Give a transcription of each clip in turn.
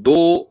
2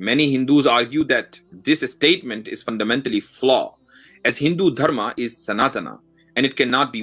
Many Hindus argue that this statement is fundamentally flawed, as Hindu dharma is sanatana and it cannot be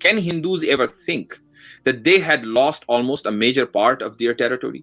Can Hindus ever think that they had lost almost a major part of their territory?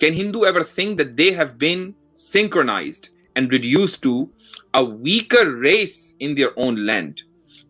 Can Hindu ever think that they have been synchronized and reduced to a weaker race in their own land?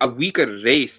a weaker race,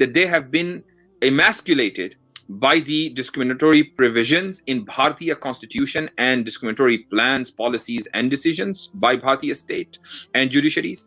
that they have been emasculated by the discriminatory provisions in Bharatiya Constitution and discriminatory plans, policies and decisions by Bharatiya state and judiciaries.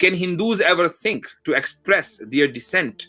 Can Hindus ever think to express their dissent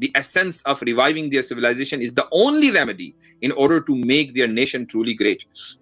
the essence of reviving their civilization is the only remedy in order to make their nation truly great?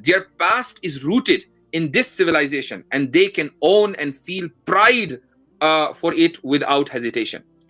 Their past is rooted in this civilization and they can own and feel pride for it without hesitation.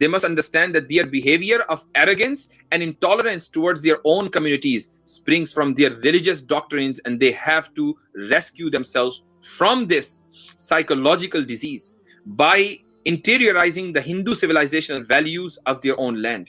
They must understand that their behavior of arrogance and intolerance towards their own communities springs from their religious doctrines and they have to rescue themselves from this psychological disease by interiorizing the Hindu civilizational values of their own land.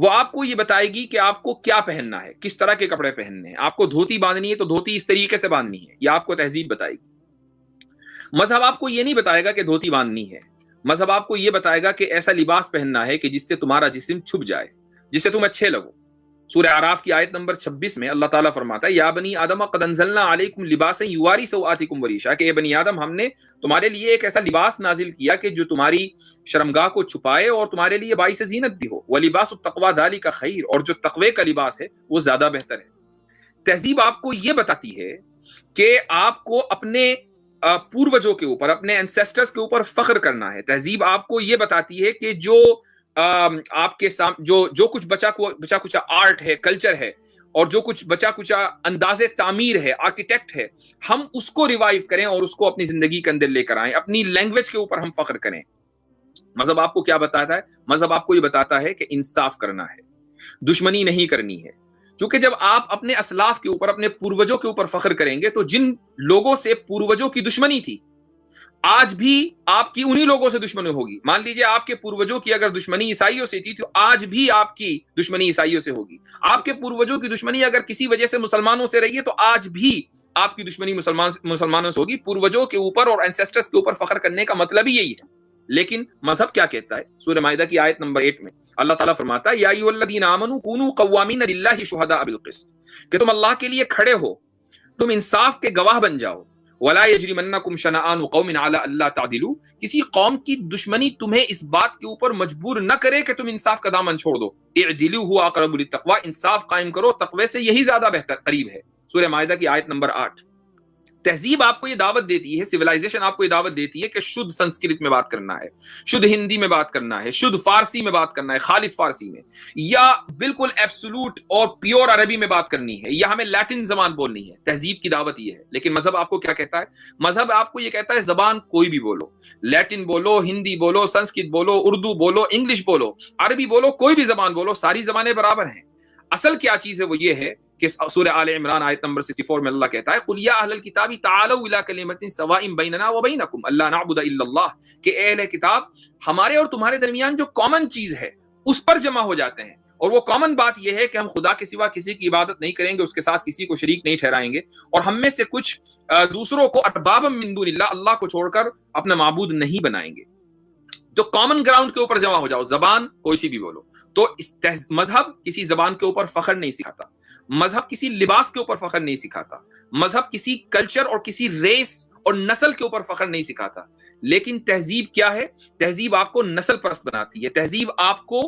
وہ آپ کو یہ بتائے گی کہ آپ کو کیا پہننا ہے, کس طرح کے کپڑے پہننے ہیں. آپ کو دھوتی باندھنی ہے تو دھوتی اس طریقے سے باندھنی ہے, یہ آپ کو تہذیب بتائے گی. مذہب آپ کو یہ نہیں بتائے گا کہ دھوتی باندھنی ہے. مذہب آپ کو یہ بتائے گا کہ ایسا لباس پہننا ہے کہ جس سے تمہارا جسم چھپ جائے, جس سے تم اچھے لگو. سورہ اعراف کی آیت نمبر 26 میں اللہ تعالیٰ فرماتا ہے, یا بنی آدم قد انزلنا علیکم لباسا یواری سوآتکم وریشا, کہ اے بنی آدم ہم نے تمہارے لیے ایک ایسا لباس نازل کیا کہ جو تمہاری شرمگاہ کو چھپائے اور تمہارے لیے باعث زینت بھی ہو. وَلِبَاسُ التَّقْوَىٰ ذَلِكَ خَيْرٌ, اور جو تقوی کا لباس ہے وہ زیادہ بہتر ہے. تہذیب آپ کو یہ بتاتی ہے کہ آپ کو اپنے پوروجوں کے اوپر, اپنے اینسیسٹرز کے اوپر فخر کرنا ہے. تہذیب آپ کو یہ بتاتی ہے کہ جو آپ کے سامنے جو کچھ بچا کچا آرٹ ہے, کلچر ہے, اور جو کچھ بچا کچا انداز تعمیر ہے, آرکیٹیکٹ ہے, ہم اس کو ریوائیو کریں اور اس کو اپنی زندگی کے اندر لے کر آئیں. اپنی لینگویج کے اوپر ہم فخر کریں. مذہب آپ کو کیا بتاتا ہے؟ مذہب آپ کو یہ بتاتا ہے کہ انصاف کرنا ہے, دشمنی نہیں کرنی ہے. چونکہ جب آپ اپنے اسلاف کے اوپر, اپنے پوروجوں کے اوپر فخر کریں گے تو جن لوگوں سے پوروجوں کی دشمنی تھی, آج بھی آپ کی انہی لوگوں سے دشمنی ہوگی. مان لیجئے آپ کے پوروجوں کی اگر دشمنی عیسائیوں سے تھی تو آج بھی آپ کی دشمنی عیسائیوں سے ہوگی. آپ کے پوروجوں کی دشمنی اگر کسی وجہ سے مسلمانوں سے رہی ہے تو آج بھی آپ کی دشمنی مسلمانوں سے ہوگی. پوروجوں کے اوپر اور اینسیسٹرز کے اوپر فخر کرنے کا مطلب ہی یہی ہے. لیکن مذہب کیا کہتا ہے؟ سورہ مائدہ کی آیت نمبر 8 میں اللہ تعالیٰ فرماتا ہے, یا ایھا الذین آمنوا کونوا قوامین للہ شہداء بالقسط, کہ تم اللہ کے لیے کھڑے ہو, تم انصاف کے گواہ بن جاؤ. ولا یجرمنکم شنآن قوم علی الا تعدلوا, کسی قوم کی دشمنی تمہیں اس بات کے اوپر مجبور نہ کرے کہ تم انصاف کا دامن چھوڑ دو. اعدلوا هو اقرب للتقوی, انصاف قائم کرو, تقوی سے یہی زیادہ بہتر قریب ہے. سورہ مائدہ کی آیت نمبر 8. تہذیب آپ کو یہ دعوت دیتی ہے, سویلائزیشن آپ کو یہ دعوت دیتی ہے کہ شدھ سنسکرت میں بات کرنا ہے, شدھ ہندی میں بات کرنا ہے, شدھ فارسی میں بات کرنا ہے, خالص فارسی میں, یا بالکل ایبسولوٹ اور پیور عربی میں بات کرنی ہے, یا ہمیں لیٹن زبان بولنی ہے. تہذیب کی دعوت یہ ہے. لیکن مذہب آپ کو کیا کہتا ہے؟ مذہب آپ کو یہ کہتا ہے زبان کوئی بھی بولو, لیٹن بولو, ہندی بولو, سنسکرت بولو, اردو بولو, انگلش بولو, عربی بولو, کوئی بھی زبان بولو, ساری زبانیں برابر ہیں. اصل کیا چیز ہے وہ یہ ہے کہ سورہ آل عمران آیت نمبر 64 میں اللہ کہتا ہے, قُلْ يَا أَهْلَ الْكِتَابِ تَعَالَوْا إِلَىٰ كَلِمَةٍ سَوَاءٍ بَيْنَنَا وَبَيْنَكُمْ أَلَّا نَعْبُدَ إِلَّا اللَّهَ, کہ اے اہل کتاب, ہمارے اور تمہارے درمیان جو کامن چیز ہے اس پر جمع ہو جاتے ہیں. اور وہ کامن بات یہ ہے کہ ہم خدا کے سوا کسی کی عبادت نہیں کریں گے, اس کے ساتھ کسی کو شریک نہیں ٹھہرائیں گے, اور ہم میں سے کچھ دوسروں کو اربابا من دون اللہ, اللہ کو چھوڑ کر اپنا معبود نہیں بنائیں گے. جو کامن گراؤنڈ کے اوپر جمع ہو جاؤ, زبان کوئی سی بھی بولو. تو مذہب کسی زبان کے اوپر فخر نہیں سکھاتا, مذہب کسی لباس کے اوپر فخر نہیں سکھاتا, مذہب کسی کلچر اور کسی ریس اور نسل کے اوپر فخر نہیں سکھاتا. لیکن تہذیب کیا ہے؟ تہذیب آپ کو نسل پرست بناتی ہے, تہذیب آپ کو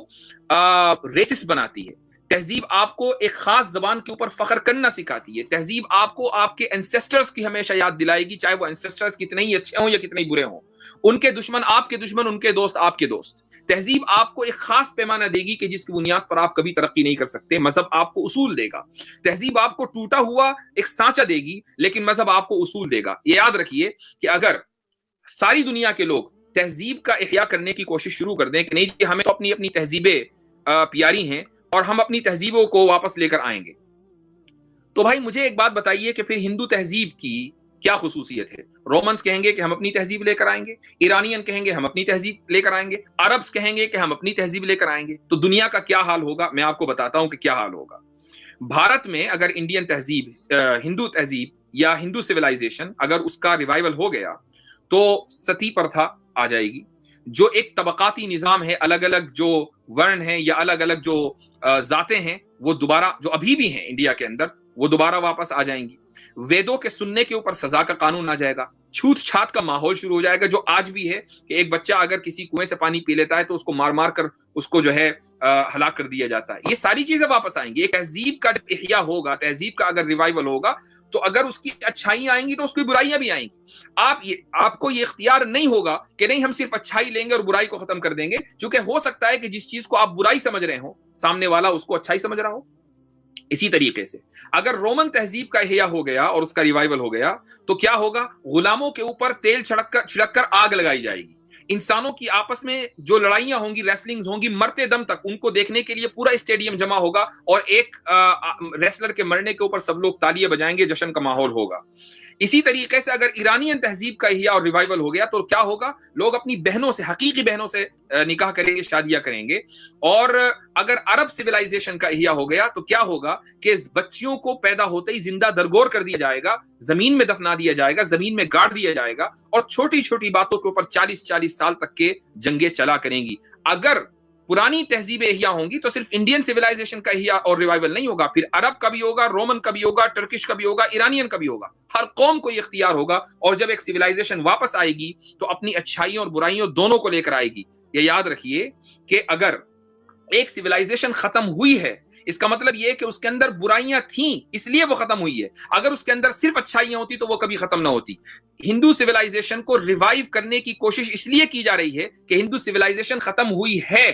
ریسسٹ بناتی ہے, تہذیب آپ کو ایک خاص زبان کے اوپر فخر کرنا سکھاتی ہے, تہذیب آپ کو آپ کے اینسیسٹرز کی ہمیشہ یاد دلائے گی, چاہے وہ اینسیسٹرز کتنے ہی اچھے ہوں یا کتنے ہی برے ہوں. ان کے دشمن آپ کے دشمن, ان کے دوست آپ کے دوست. تہذیب آپ کو ایک خاص پیمانہ دے گی کہ جس کی بنیاد پر آپ کبھی ترقی نہیں کر سکتے. مذہب آپ کو اصول دے گا. تہذیب آپ کو ٹوٹا ہوا ایک سانچہ دے گی, لیکن مذہب آپ کو اصول دے گا. یہ یاد رکھیے کہ اگر ساری دنیا کے لوگ تہذیب کا احیاء کرنے کی کوشش شروع کر دیں کہ نہیں جی ہمیں تو اپنی اپنی تہذیبیں پیاری ہیں اور ہم اپنی تہذیبوں کو واپس لے کر آئیں گے, تو بھائی مجھے ایک بات بتائیے کہ پھر ہندو تہذیب کی کیا خصوصیت ہے؟ رومنز کہیں گے کہ ہم اپنی تہذیب لے کر آئیں گے, ایرانین کہیں گے ہم اپنی تہذیب لے کر آئیں گے, عربز کہیں گے کہ ہم اپنی تہذیب لے کر آئیں گے. تو دنیا کا کیا حال ہوگا؟ میں آپ کو بتاتا ہوں کہ کیا حال ہوگا. بھارت میں اگر انڈین تہذیب, ہندو تہذیب یا ہندو سویلائزیشن اگر اس کا ریوائول ہو گیا تو ستی پرتھا آ جائے گی, جو ایک طبقاتی نظام ہے, الگ الگ جو ورن ہیں یا الگ الگ جو ذاتیں ہیں وہ دوبارہ, جو ابھی بھی ہیں انڈیا کے اندر, وہ دوبارہ واپس آ جائیں گی. ویدوں کے سننے کے اوپر سزا کا قانون آ جائے گا, چھوت چھات کا ماحول شروع ہو جائے گا, جو آج بھی ہے کہ ایک بچہ اگر کسی کنویں سے پانی پی لیتا ہے تو اس کو مار مار کر اس کو جو ہے ہلاک کر دیا جاتا ہے. یہ ساری چیزیں واپس آئیں گی. ایک تہذیب کا جب احیاء ہوگا, تہذیب کا اگر ریوائول ہوگا, تو اگر اس کی اچھائیاں آئیں گی تو اس کی برائیاں بھی آئیں گی. آپ کو یہ اختیار نہیں ہوگا کہ نہیں ہم صرف اچھائی لیں گے اور برائی کو ختم کر دیں گے, کیونکہ ہو سکتا ہے کہ جس چیز کو آپ برائی سمجھ رہے ہو سامنے والا اس کو اچھائی سمجھ رہا ہو. اسی طریقے سے اگر رومن تہذیب کا احیاء ہو گیا اور اس کا ریوائول ہو گیا تو کیا ہوگا؟ غلاموں کے اوپر تیل چھڑک کر آگ لگائی جائے گی. انسانوں کی آپس میں جو لڑائیاں ہوں گی, ریسلنگز ہوں گی, مرتے دم تک ان کو دیکھنے کے لیے پورا اسٹیڈیم جمع ہوگا اور ایک ریسلر کے مرنے کے اوپر سب لوگ تالیاں بجائیں گے, جشن کا ماحول ہوگا. اسی طریقے سے اگر ایرانین تہذیب کا احیاء اور ریوائول ہو گیا تو کیا ہوگا؟ لوگ اپنی بہنوں سے، حقیقی بہنوں سے نکاح کریں گے، شادیاں کریں گے. اور اگر عرب سویلائزیشن کا احیاء ہو گیا تو کیا ہوگا کہ بچیوں کو پیدا ہوتے ہی زندہ درگور کر دیا جائے گا، زمین میں دفنا دیا جائے گا، زمین میں گاڑ دیا جائے گا، اور چھوٹی چھوٹی باتوں کے اوپر 40 سال تک کے جنگیں چلا کریں گی. اگر پرانی تہذیبیں احیاء ہوں گی تو صرف انڈین سویلائزیشن کا احیاء اور ریوائول نہیں ہوگا، پھر عرب کا بھی ہوگا، رومن کا بھی ہوگا، ٹرکش کا بھی ہوگا، ایرانین کا بھی ہوگا. ہر قوم کو یہ اختیار ہوگا، اور جب ایک سویلائزیشن واپس آئے گی تو اپنی اچھائیوں اور برائیوں دونوں کو لے کر آئے گی. یہ یاد رکھیے کہ اگر ایک سویلائزیشن ختم ہوئی ہے، اس کا مطلب یہ کہ اس کے اندر برائیاں تھیں اس لیے وہ ختم ہوئی ہے. اگر اس کے اندر صرف اچھائیاں ہوتی تو وہ کبھی ختم نہ ہوتی. ہندو سویلائزیشن کو ریوائیو کرنے کی کوشش اس لیے کی جا رہی ہے کہ ہندو سویلائزیشن ختم ہوئی ہے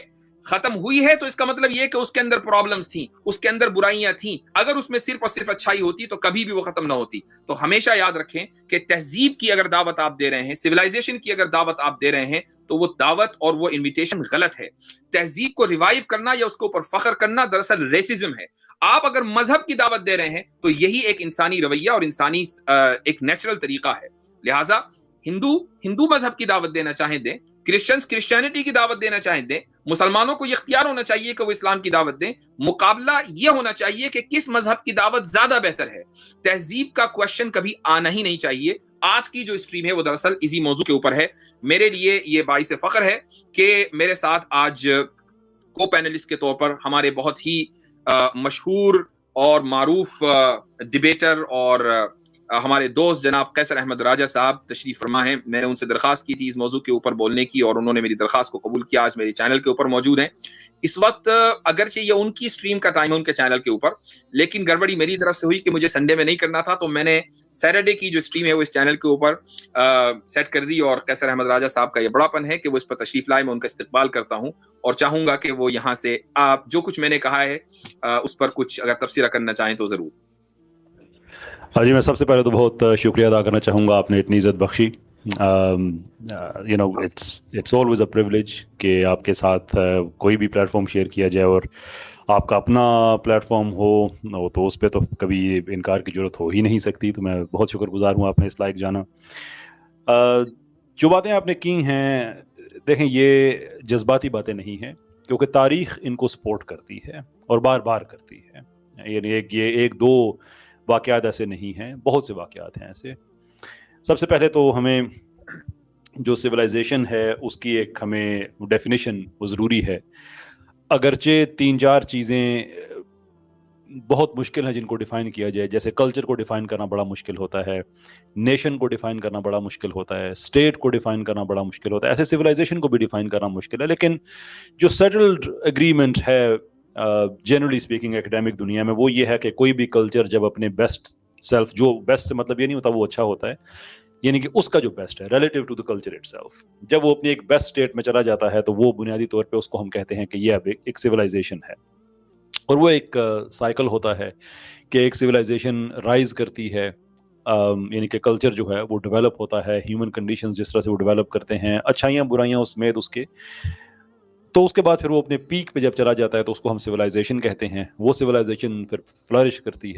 تو اس کا مطلب یہ کہ اس کے اندر پرابلمز تھیں، اس کے اندر برائیاں تھیں. اگر اس میں صرف اور صرف اچھائی ہوتی تو کبھی بھی وہ ختم نہ ہوتی. تو ہمیشہ یاد رکھیں کہ تہذیب کی اگر دعوت آپ دے رہے ہیں، سویلائزیشن کی اگر دعوت آپ دے رہے ہیں، تو وہ دعوت اور وہ انویٹیشن غلط ہے. تہذیب کو ریوائیو کرنا یا اس کے اوپر فخر کرنا دراصل ریسزم ہے. آپ اگر مذہب کی دعوت دے رہے ہیں تو یہی ایک انسانی رویہ اور انسانی ایک نیچرل طریقہ ہے. لہٰذا ہندو مذہب کی دعوت دینا چاہیں دیں، کرسچنز کرسچینٹی کی دعوت دینا چاہیں دیں، مسلمانوں کو یہ اختیار ہونا چاہیے کہ وہ اسلام کی دعوت دیں. مقابلہ یہ ہونا چاہیے کہ کس مذہب کی دعوت زیادہ بہتر ہے. تہذیب کا کوشچن کبھی آنا ہی نہیں چاہیے. آج کی جو اسٹریم ہے وہ دراصل اسی موضوع کے اوپر ہے. میرے لیے یہ باعث فخر ہے کہ میرے ساتھ آج کو پینلسٹ کے طور پر ہمارے بہت ہی مشہور اور معروف ڈیبیٹر اور ہمارے دوست جناب قیصر احمد راجہ صاحب تشریف فرما ہیں. میں نے ان سے درخواست کی تھی اس موضوع کے اوپر بولنے کی، اور انہوں نے میری درخواست کو قبول کیا. آج میرے چینل کے اوپر موجود ہیں. اس وقت اگرچہ یہ ان کی اسٹریم کا ٹائم ہے ان کے چینل کے اوپر، لیکن گڑبڑی میری طرف سے ہوئی کہ مجھے سنڈے میں نہیں کرنا تھا، تو میں نے سیٹرڈے کی جو اسٹریم ہے وہ اس چینل کے اوپر سیٹ کر دی. اور قیصر احمد راجہ صاحب کا یہ بڑا پن ہے کہ وہ اس پر تشریف لائے. میں ان کا استقبال کرتا ہوں اور چاہوں گا کہ وہ یہاں سے آپ جو کچھ میں نے کہا ہے اس پر کچھ اگر تبصرہ کرنا چاہیں تو ضرور. ہاں جی، میں سب سے پہلے تو بہت شکریہ ادا کرنا چاہوں گا، آپ نے اتنی عزت بخشی. اٹس آلویز اے پریولیج کہ آپ کے ساتھ کوئی بھی پلیٹ فارم شیئر کیا جائے، اور آپ کا اپنا پلیٹ فارم ہو تو اس پہ تو کبھی انکار کی ضرورت ہو ہی نہیں سکتی. تو میں بہت شکر گزار ہوں آپ نے اس لائق جانا. جو باتیں آپ نے کی ہیں، دیکھیں یہ جذباتی باتیں نہیں ہیں، کیونکہ تاریخ ان کو سپورٹ کرتی ہے اور بار بار کرتی ہے. یعنی یہ ایک دو واقعات ایسے نہیں ہیں، بہت سے واقعات ہیں ایسے. سب سے پہلے تو ہمیں جو سویلائزیشن ہے اس کی ایک ہمیں ڈیفینیشن ضروری ہے. اگرچہ 3-4 چیزیں بہت مشکل ہیں جن کو ڈیفائن کیا جائے، جیسے کلچر کو ڈیفائن کرنا بڑا مشکل ہوتا ہے، نیشن کو ڈیفائن کرنا بڑا مشکل ہوتا ہے، اسٹیٹ کو ڈیفائن کرنا بڑا مشکل ہوتا ہے، ایسے سویلائزیشن کو بھی ڈیفائن کرنا مشکل ہے. لیکن جو سیٹلڈ اگریمنٹ ہے جنرلی اسپیکنگ ایکڈیمک دنیا میں، وہ یہ ہے کہ کوئی بھی کلچر جب اپنے بیسٹ سیلف، جو بیسٹ سے مطلب یہ نہیں ہوتا وہ اچھا ہوتا ہے، یعنی کہ اس کا جو بیسٹ ہے relative to the culture itself, جب وہ اپنی ایک بیسٹ اسٹیٹ میں چلا جاتا ہے تو وہ بنیادی طور پہ اس کو ہم کہتے ہیں کہ یہ اب ایک سویلائزیشن ہے. اور وہ ایک سائیکل ہوتا ہے کہ ایک سویلائزیشن رائز کرتی ہے، یعنی کہ کلچر جو ہے وہ ڈیولپ ہوتا ہے، ہیومن کنڈیشنز جس طرح سے وہ ڈیولپ کرتے ہیں، اچھائیاں برائیاں اس سمیت اس کے، تو اس کے بعد پھر وہ اپنے پیک پہ جب چلا جاتا ہے تو اس کو ہم سویلائزیشن کہتے ہیں. وہ سویلائزیشن پھر فلرش کرتی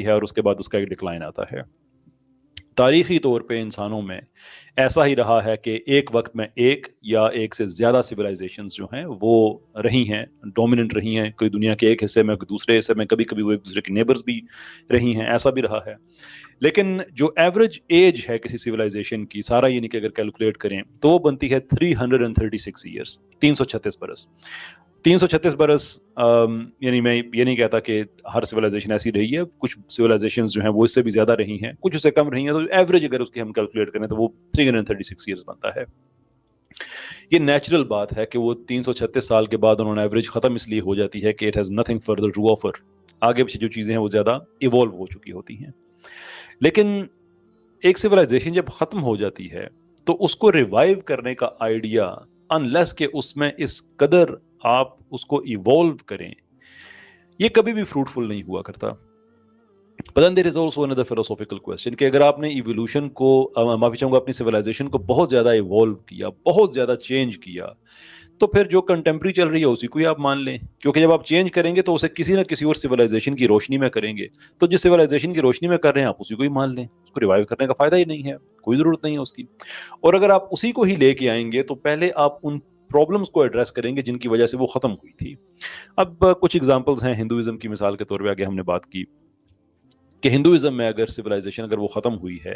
ہے اور اس کے بعد اس کا ایک ڈکلائن آتا ہے. تاریخی طور پہ انسانوں میں ایسا ہی رہا ہے کہ ایک وقت میں ایک یا ایک سے زیادہ سویلائزیشنز جو ہیں وہ رہی ہیں، ڈومیننٹ رہی ہیں، کوئی دنیا کے ایک حصے میں، کوئی دوسرے حصے میں، کبھی کبھی وہ ایک دوسرے کے نیبرز بھی رہی ہیں، ایسا بھی رہا ہے. لیکن جو ایوریج ایج ہے کسی سویلائزیشن کی، سارا یعنی کہ اگر کیلکولیٹ کریں تو وہ بنتی ہے 336 ایئرس، 336 برس. 336 برس یعنی میں یہ نہیں کہتا کہ ہر سویلائزیشن ایسی رہی ہے، کچھ سویلائزیشنز جو ہیں وہ اس سے بھی زیادہ رہی ہیں، کچھ اس سے کم رہی ہیں، تو ایوریج اگر اس کی ہم کیلکولیٹ کریں تو وہ 336 ایئرس بنتا ہے. یہ نیچرل بات ہے کہ وہ 336 سال کے بعد انہوں نے ایوریج ختم اس لیے ہو جاتی ہے کہ it has nothing further to offer, آگے پیچھے جو چیزیں ہیں وہ زیادہ ایوالو ہو چکی ہوتی ہیں. لیکن ایک سویلائزیشن جب ختم ہو جاتی ہے تو اس کو ریوائیو کرنے کا آئیڈیا، انلیس کہ اس میں اس قدر آپ اس کو ایوالو کریں، یہ کبھی بھی فروٹفل نہیں ہوا کرتا. But then there is also another philosophical question کہ اگر آپ نے ایوولوشن کو، معافی چاہوں گا، اپنی سویلائزیشن کو بہت زیادہ ایوالو کیا، بہت زیادہ چینج کیا، تو پھر جو کنٹمپری چل رہی ہے اسی کو ہی آپ مان لیں, کیونکہ جب آپ چینج کریں گے تو اسے کسی نہ کسی اور سویلائزیشن کی روشنی میں کریں گے, تو جس سویلائزیشن کی روشنی میں کر رہے ہیں آپ اسی کو ہی مان لیں, اس کو ریوائیو کرنے کا فائدہ ہی نہیں ہے, کوئی ضرورت نہیں ہے اس کی. اور اگر آپ اسی کو ہی لے کے آئیں گے تو پہلے آپ ان پرابلمس کو ایڈریس کریں گے جن کی وجہ سے وہ ختم ہوئی تھی. اب کچھ ایگزامپلس ہیں ہندوازم کی, مثال کے طور پہ آگے ہم نے بات کی کہ ہندوازم میں اگر سویلائزیشن اگر وہ ختم ہوئی ہے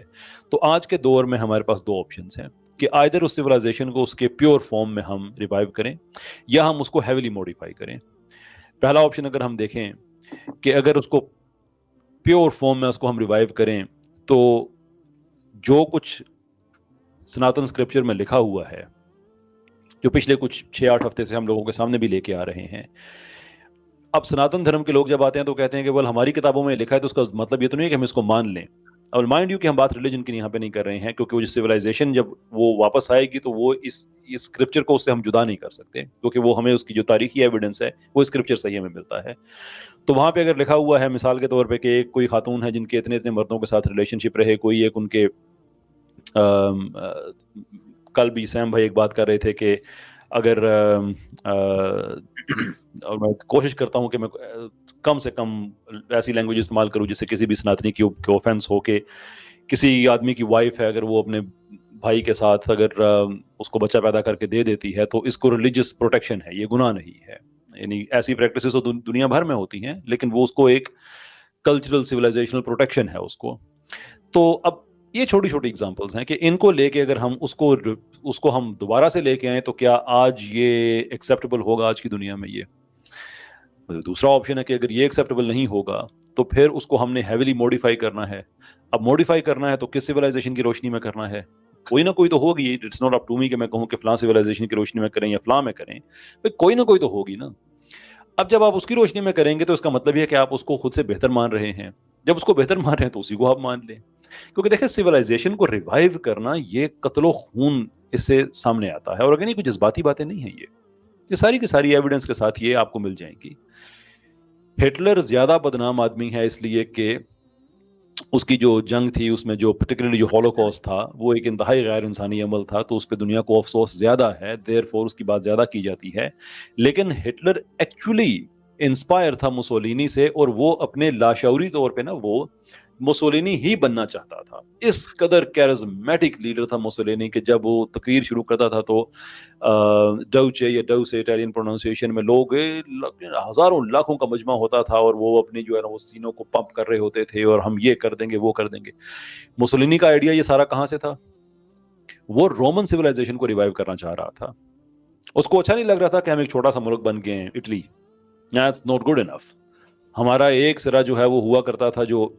تو آج کے دور میں ہمارے پاس دو آپشنس ہیں کہ آئدر اس سویلائزیشن کو اس کے پیور فارم میں ہم ریوائیو کریں یا ہم اس کو ہیویلی موڈیفائی کریں. پہلا آپشن اگر ہم دیکھیں کہ اگر اس کو پیور فارم میں اس کو ہم ریوائیو کریں تو جو کچھ سناتن اسکرپچر میں لکھا ہوا ہے, جو پچھلے کچھ 6-8 ہفتے سے ہم لوگوں کے سامنے بھی لے کے آ رہے ہیں, اب سناتن دھرم کے لوگ جب آتے ہیں تو کہتے ہیں کہ وہ ہماری کتابوں میں لکھا ہے تو اس کا مطلب یہ تو نہیں ہے کہ ہم اس کو مان لیں. اور مائنڈ یو کہ ہم بات ریلیجن کی یہاں پہ نہیں کر رہے ہیں, کیونکہ وہ جو سویلائزیشن جب وہ واپس آئے گی تو وہ اس اسکرپچر کو اس سے ہم جدا نہیں کر سکتے, کیونکہ وہ ہمیں اس کی جو تاریخی ایویڈنس ہے وہ اسکرپچر سے ہی ہمیں ملتا ہے. تو وہاں پہ اگر لکھا ہوا ہے مثال کے طور پہ کہ ایک کوئی خاتون ہے جن کے اتنے مردوں کے ساتھ ریلیشن شپ رہے, کوئی ایک ان کے کل بھی سیم بھائی ایک بات کر رہے تھے کہ اگر اور میں کوشش کرتا ہوں کہ میں کم سے کم ایسی لینگویج استعمال کروں جس سے کسی بھی سناتنی کی آفینس ہو, کہ کسی آدمی کی وائف ہے اگر وہ اپنے بھائی کے ساتھ اگر اس کو بچہ پیدا کر کے دے دیتی ہے تو اس کو ریلیجس پروٹیکشن ہے, یہ گناہ نہیں ہے. یعنی ایسی پریکٹسز تو دنیا بھر میں ہوتی ہیں لیکن وہ اس کو ایک کلچرل سویلائزیشنل پروٹیکشن ہے اس کو. تو اب یہ چھوٹی چھوٹی اگزامپلس ہیں کہ ان کو لے کے اگر ہم اس کو ہم دوبارہ سے لے کے آئیں تو کیا آج یہ ایکسیپٹیبل ہوگا آج کی دنیا میں. یہ دوسرا آپشن ہے کہ اگر یہ ایکسیپٹیبل نہیں ہوگا تو پھر اس کو ہم نے ہیویلی موڈیفائی کرنا ہے. اب موڈیفائی کرنا ہے تو کس سویلائزیشن کی روشنی میں کرنا ہے, کوئی نہ کوئی تو ہوگی. It's not up to me کہ میں کہوں کہ فلاں سویلائزیشن کی روشنی میں کریں یا فلاں میں کریں, کوئی نہ کوئی تو ہوگی نا. اب جب آپ اس کی روشنی میں کریں گے تو اس کا مطلب یہ ہے کہ آپ اس کو خود سے بہتر مان رہے ہیں. جب اس کو بہتر مان رہے ہیں تو اسی کو آپ مان لیں, کیونکہ دیکھیں سویلائزیشن کو ریوائیو کرنا یہ قتل و خون اس سے سامنے آتا ہے. اور اگر نہیں کوئی جذباتی باتیں نہیں ہیں, یہ ساری کی ساری ایویڈنس کے ساتھ یہ آپ کو مل جائیں گی. ہٹلر زیادہ بدنام آدمی ہے اس لیے کہ اس کی جو جنگ تھی اس میں جو پرٹیکولرلی جو ہولوکاسٹ تھا وہ ایک انتہائی غیر انسانی عمل تھا, تو اس پہ دنیا کو افسوس زیادہ ہے, دیر فور اس کی بات زیادہ کی جاتی ہے. لیکن ہٹلر ایکچولی انسپائر تھا موسولینی سے, اور وہ اپنے لاشعوری طور پہ نا وہ موسولینی ہی بننا چاہتا تھا. اس قدر کیرزمیٹک لیڈر تھا موسولینی کہ جب وہ تقریر شروع کرتا تھا تو ڈوچے یا ڈو سے اٹیلین پروننسیشن میں لوگ ہزاروں لاکھوں کا مجمع ہوتا تھا اور وہ اپنی جو ہے نا وہ سینوں کو پمپ کر رہے ہوتے تھے اور ہم یہ کر دیں گے وہ کر دیں گے. موسولینی کا آئیڈیا یہ سارا کہاں سے تھا؟ وہ رومن سویلائزیشن کو ریوائیو کرنا چاہ رہا تھا. اس کو اچھا نہیں لگ رہا تھا کہ ہم ایک چھوٹا سا ملک بن گئے ہیں Italy, that's not good enough. ہمارا ایک سرا جو ہے وہ ہوا کرتا تھا جو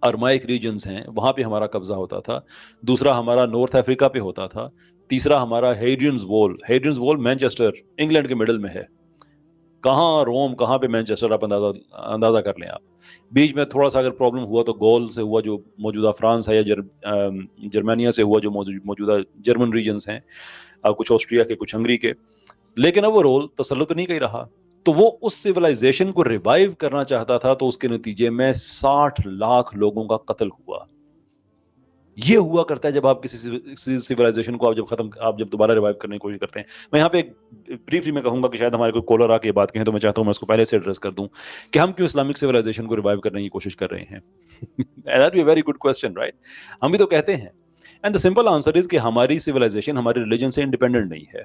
ارمائک ریجنز ہیں وہاں پہ ہمارا قبضہ ہوتا تھا, دوسرا ہمارا نارتھ افریقہ پہ ہوتا تھا, تیسرا ہمارا ہیڈرینز وول مینچسٹر انگلینڈ کے مڈل میں ہے. کہاں روم کہاں پہ مینچسٹر, آپ اندازہ کر لیں. آپ بیچ میں تھوڑا سا اگر پرابلم ہوا تو گول سے ہوا جو موجودہ فرانس ہے, یا جرمنیا سے ہوا جو موجودہ جرمن ریجنز ہیں, کچھ آسٹریا کے کچھ ہنگری کے, لیکن اب وہ رول تسلط نہیں کہیں رہا. تو وہ اس سویلائزیشن کو ریوائیو کرنا چاہتا تھا, تو اس کے نتیجے میں 60 لاکھ لوگوں کا قتل ہوا. یہ ہوا کرتا ہے جب آپ کسی سویلائزیشن کو آپ جب دوبارہ ریوائیو کرنے کی کوشش کرتے ہیں. میں یہاں پہ بریفلی میں کہوں گا کہ شاید ہمارے کوئی کالر آ کے بات کہیں تو میں چاہتا ہوں میں اس کو پہلے سے ایڈریس کر دوں کہ ہم کیوں اسلامک سویلائزیشن کو ریوائیو کرنے کی کوشش کر رہے ہیں. That be a very good question, right? ہم بھی تو کہتے ہیں, and the simple answer is کہ ہماری سویلائزیشن ہمارے ریلیجن سے انڈیپینڈنٹ نہیں ہے.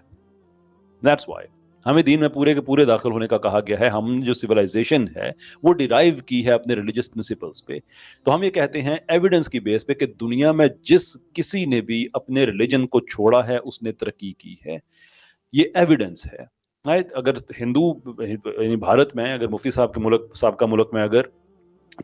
That's why ہمیں دین میں پورے کے پورے داخل ہونے کا کہا گیا ہے. ہم جو سویلائزیشن ہے وہ ڈیرائیو کی ہے اپنے ریلیجس پرنسپلز پہ. تو ہم یہ کہتے ہیں ایویڈنس کی بیس پہ کہ دنیا میں جس کسی نے بھی اپنے ریلیجن کو چھوڑا ہے اس نے ترقی کی ہے. یہ ایویڈنس ہے. اگر ہندو یعنی بھارت میں اگر مفتی صاحب کے ملک سابقہ ملک میں اگر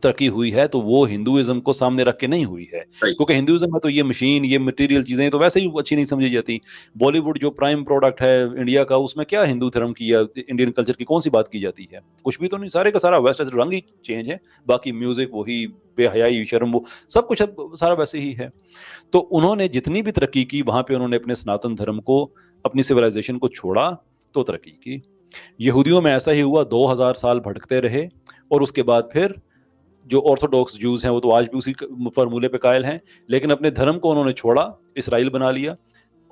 ترقی ہوئی ہے تو وہ ہندوازم کو سامنے رکھ کے نہیں ہوئی ہے, کیونکہ ہندوازم میں تو یہ مشین یہ مٹیریل چیزیں تو ویسے ہی اچھی نہیں سمجھی جاتی. بالی ووڈ جو پرائم پروڈکٹ ہے انڈیا کا, اس میں کیا ہندو دھرم کی یا انڈین کلچر کی کون سی بات کی جاتی ہے؟ کچھ بھی تو نہیں. سارے کا سارا ویسٹ رنگ ہی چینج ہے, باقی میوزک وہی, بے حیائی شرم وہ سب کچھ سارا ویسے ہی ہے. تو انہوں نے جتنی بھی ترقی کی وہاں پہ انہوں نے اپنے سناتن دھرم کو اپنی سویلائزیشن کو چھوڑا تو ترقی کی. یہودیوں میں ایسا ہی ہوا, 2000 سال بھٹکتے رہے اور اس کے بعد پھر جو آرتھوڈاکس جوز ہیں وہ تو آج بھی اسی فارمولے پہ قائل ہیں, لیکن اپنے دھرم کو انہوں نے چھوڑا, اسرائیل بنا لیا,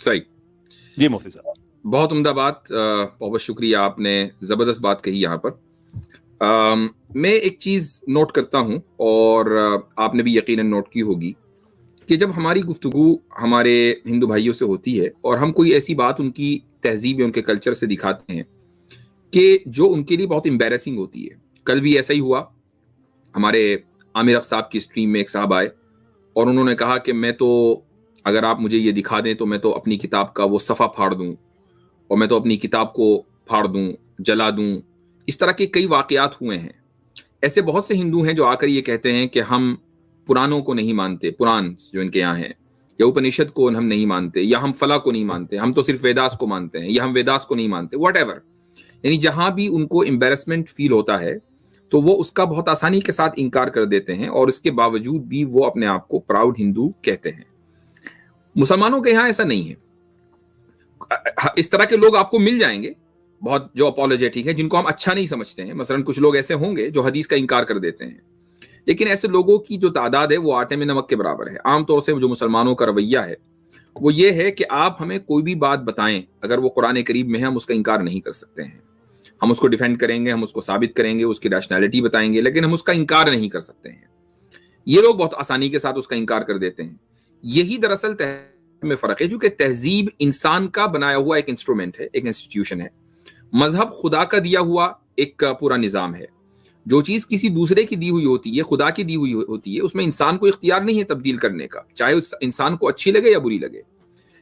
صحیح جی مفتی صاحب. بہت عمدہ بات, بہت شکریہ, آپ نے زبردست بات کہی یہاں پر. میں ایک چیز نوٹ کرتا ہوں اور آپ نے بھی یقیناً نوٹ کی ہوگی کہ جب ہماری گفتگو ہمارے ہندو بھائیوں سے ہوتی ہے اور ہم کوئی ایسی بات ان کی تہذیب یا ان کے کلچر سے دکھاتے ہیں کہ جو ان کے لیے بہت امبیرسنگ ہوتی ہے. کل بھی ایسا ہی ہوا, ہمارے عامر اخ صاحب کی اسٹریم میں ایک صاحب آئے اور انہوں نے کہا کہ میں تو, اگر آپ مجھے یہ دکھا دیں تو میں تو اپنی کتاب کا وہ صفحہ پھاڑ دوں اور میں تو اپنی کتاب کو پھاڑ دوں, جلا دوں. اس طرح کے کئی واقعات ہوئے ہیں. ایسے بہت سے ہندو ہیں جو آ کر یہ کہتے ہیں کہ ہم پرانوں کو نہیں مانتے, پران جو ان کے یہاں ہیں, یا اپنشد کو ہم نہیں مانتے, یا ہم فلا کو نہیں مانتے, ہم تو صرف ویداس کو مانتے ہیں, یا ہم ویداس کو نہیں مانتے, واٹ ایور. یعنی جہاں بھی ان کو امبیرسمنٹ فیل ہوتا ہے تو وہ اس کا بہت آسانی کے ساتھ انکار کر دیتے ہیں, اور اس کے باوجود بھی وہ اپنے آپ کو پراؤڈ ہندو کہتے ہیں. مسلمانوں کے یہاں ایسا نہیں ہے. اس طرح کے لوگ آپ کو مل جائیں گے بہت جو اپولوجیٹک ہیں, جن کو ہم اچھا نہیں سمجھتے ہیں. مثلا کچھ لوگ ایسے ہوں گے جو حدیث کا انکار کر دیتے ہیں, لیکن ایسے لوگوں کی جو تعداد ہے وہ آٹے میں نمک کے برابر ہے. عام طور سے جو مسلمانوں کا رویہ ہے وہ یہ ہے کہ آپ ہمیں کوئی بھی بات بتائیں, اگر وہ قرآن کریم میں ہے ہم اس کا انکار نہیں کر سکتے ہیں. ہم اس کو ڈیفینڈ کریں گے, ہم اس کو ثابت کریں گے, اس کی ریشنلٹی بتائیں گے, لیکن ہم اس کا انکار نہیں کر سکتے ہیں. یہ لوگ بہت آسانی کے ساتھ اس کا انکار کر دیتے ہیں. یہی دراصل تہذیب میں فرق ہے, چونکہ تہذیب انسان کا بنایا ہوا ایک انسٹرومنٹ ہے, ایک انسٹیٹیوشن ہے. مذہب خدا کا دیا ہوا ایک پورا نظام ہے. جو چیز کسی دوسرے کی دی ہوئی ہوتی ہے, خدا کی دی ہوئی ہوتی ہے, اس میں انسان کو اختیار نہیں ہے تبدیل کرنے کا, چاہے اس انسان کو اچھی لگے یا بری لگے.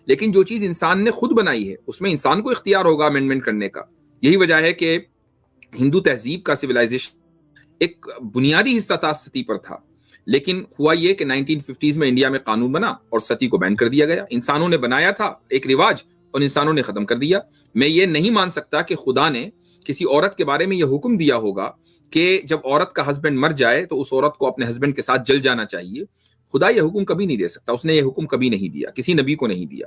لیکن جو چیز انسان نے خود بنائی ہے اس میں انسان کو اختیار ہوگا امینڈمنٹ کرنے کا. یہی وجہ ہے کہ ہندو تہذیب کا سویلائزیشن ایک بنیادی حصہ تھا ستی پر تھا, لیکن ہوا یہ کہ 1950s میں انڈیا میں قانون بنا اور ستی کو بین کر دیا گیا. انسانوں نے بنایا تھا ایک رواج اور انسانوں نے ختم کر دیا. میں یہ نہیں مان سکتا کہ خدا نے کسی عورت کے بارے میں یہ حکم دیا ہوگا کہ جب عورت کا ہسبینڈ مر جائے تو اس عورت کو اپنے ہسبینڈ کے ساتھ جل جانا چاہیے. خدا یہ حکم کبھی نہیں دے سکتا, اس نے یہ حکم کبھی نہیں دیا, کسی نبی کو نہیں دیا.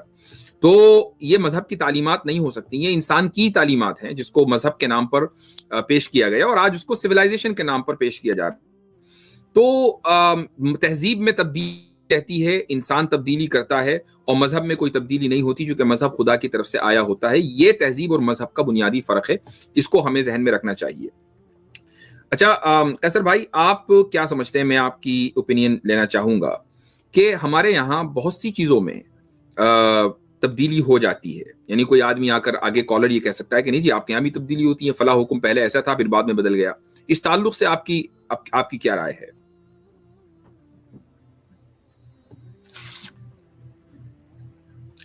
تو یہ مذہب کی تعلیمات نہیں ہو سکتی, یہ انسان کی تعلیمات ہیں جس کو مذہب کے نام پر پیش کیا گیا اور آج اس کو سویلائزیشن کے نام پر پیش کیا جا رہا ہے. تو تہذیب میں تبدیلی رہتی ہے, انسان تبدیلی کرتا ہے, اور مذہب میں کوئی تبدیلی نہیں ہوتی کیونکہ مذہب خدا کی طرف سے آیا ہوتا ہے. یہ تہذیب اور مذہب کا بنیادی فرق ہے, اس کو ہمیں ذہن میں رکھنا چاہیے. اچھا قیصر بھائی, آپ کیا سمجھتے ہیں؟ میں آپ کی اوپینین لینا چاہوں گا کہ ہمارے یہاں بہت سی چیزوں میں تبدیلی ہو جاتی ہے. یعنی کوئی آدمی آ کر آگے کالر یہ کہہ سکتا ہے کہ نہیں جی آپ کے یہاں بھی تبدیلی ہوتی ہے, فلاں حکم پہلے ایسا تھا پھر بعد میں بدل گیا. اس تعلق سے آپ کی کیا رائے ہے؟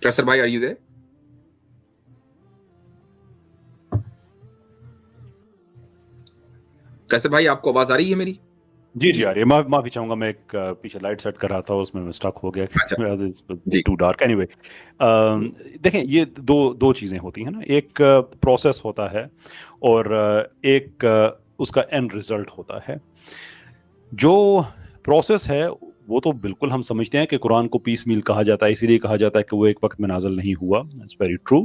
قیصر بھائی آر یو دیر؟ قیصر بھائی آپ کو آواز آ رہی ہے میری؟ جی جی آ رہی ہے. معافی چاہوں گا, میں ایک پیچھے لائٹ سیٹ کر رہا تھا, اس میں اسٹک ہو گیا ٹو ڈارک. اینی وے دیکھیں, یہ دو چیزیں ہوتی ہیں نا, ایک پروسیس ہوتا ہے اور ایک اس کا اینڈ ریزلٹ ہوتا ہے. جو پروسیس ہے وہ تو بالکل ہم سمجھتے ہیں کہ قرآن کو پیس میل کہا جاتا ہے, اسی لیے کہا جاتا ہے کہ وہ ایک وقت میں نازل نہیں ہوا. It's very true.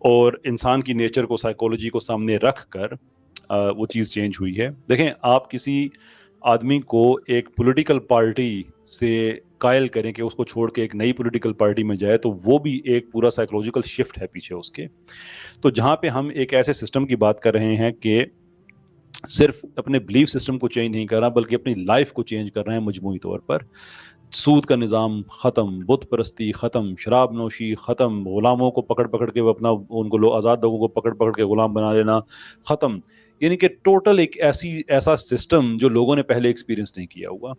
اور انسان کی نیچر کو, سائیکولوجی کو سامنے رکھ کر وہ چیز چینج ہوئی ہے. دیکھیں, آپ کسی آدمی کو ایک پولیٹیکل پارٹی سے قائل کریں کہ اس کو چھوڑ کے ایک نئی پولیٹیکل پارٹی میں جائے, تو وہ بھی ایک پورا سائیکولوجیکل شفٹ ہے پیچھے اس کے. تو جہاں پہ ہم ایک ایسے سسٹم کی بات کر رہے ہیں کہ صرف اپنے بلیف سسٹم کو چینج نہیں کر رہا بلکہ اپنی لائف کو چینج کر رہے ہیں مجموعی طور پر. سود کا نظام ختم, بت پرستی ختم, شراب نوشی ختم, غلاموں کو پکڑ کے ان کو آزاد لوگوں کو پکڑ کے غلام بنا لینا ختم. یعنی کہ ٹوٹل ایک ایسا سسٹم جو لوگوں نے پہلے ایکسپیرینس نہیں کیا ہوا.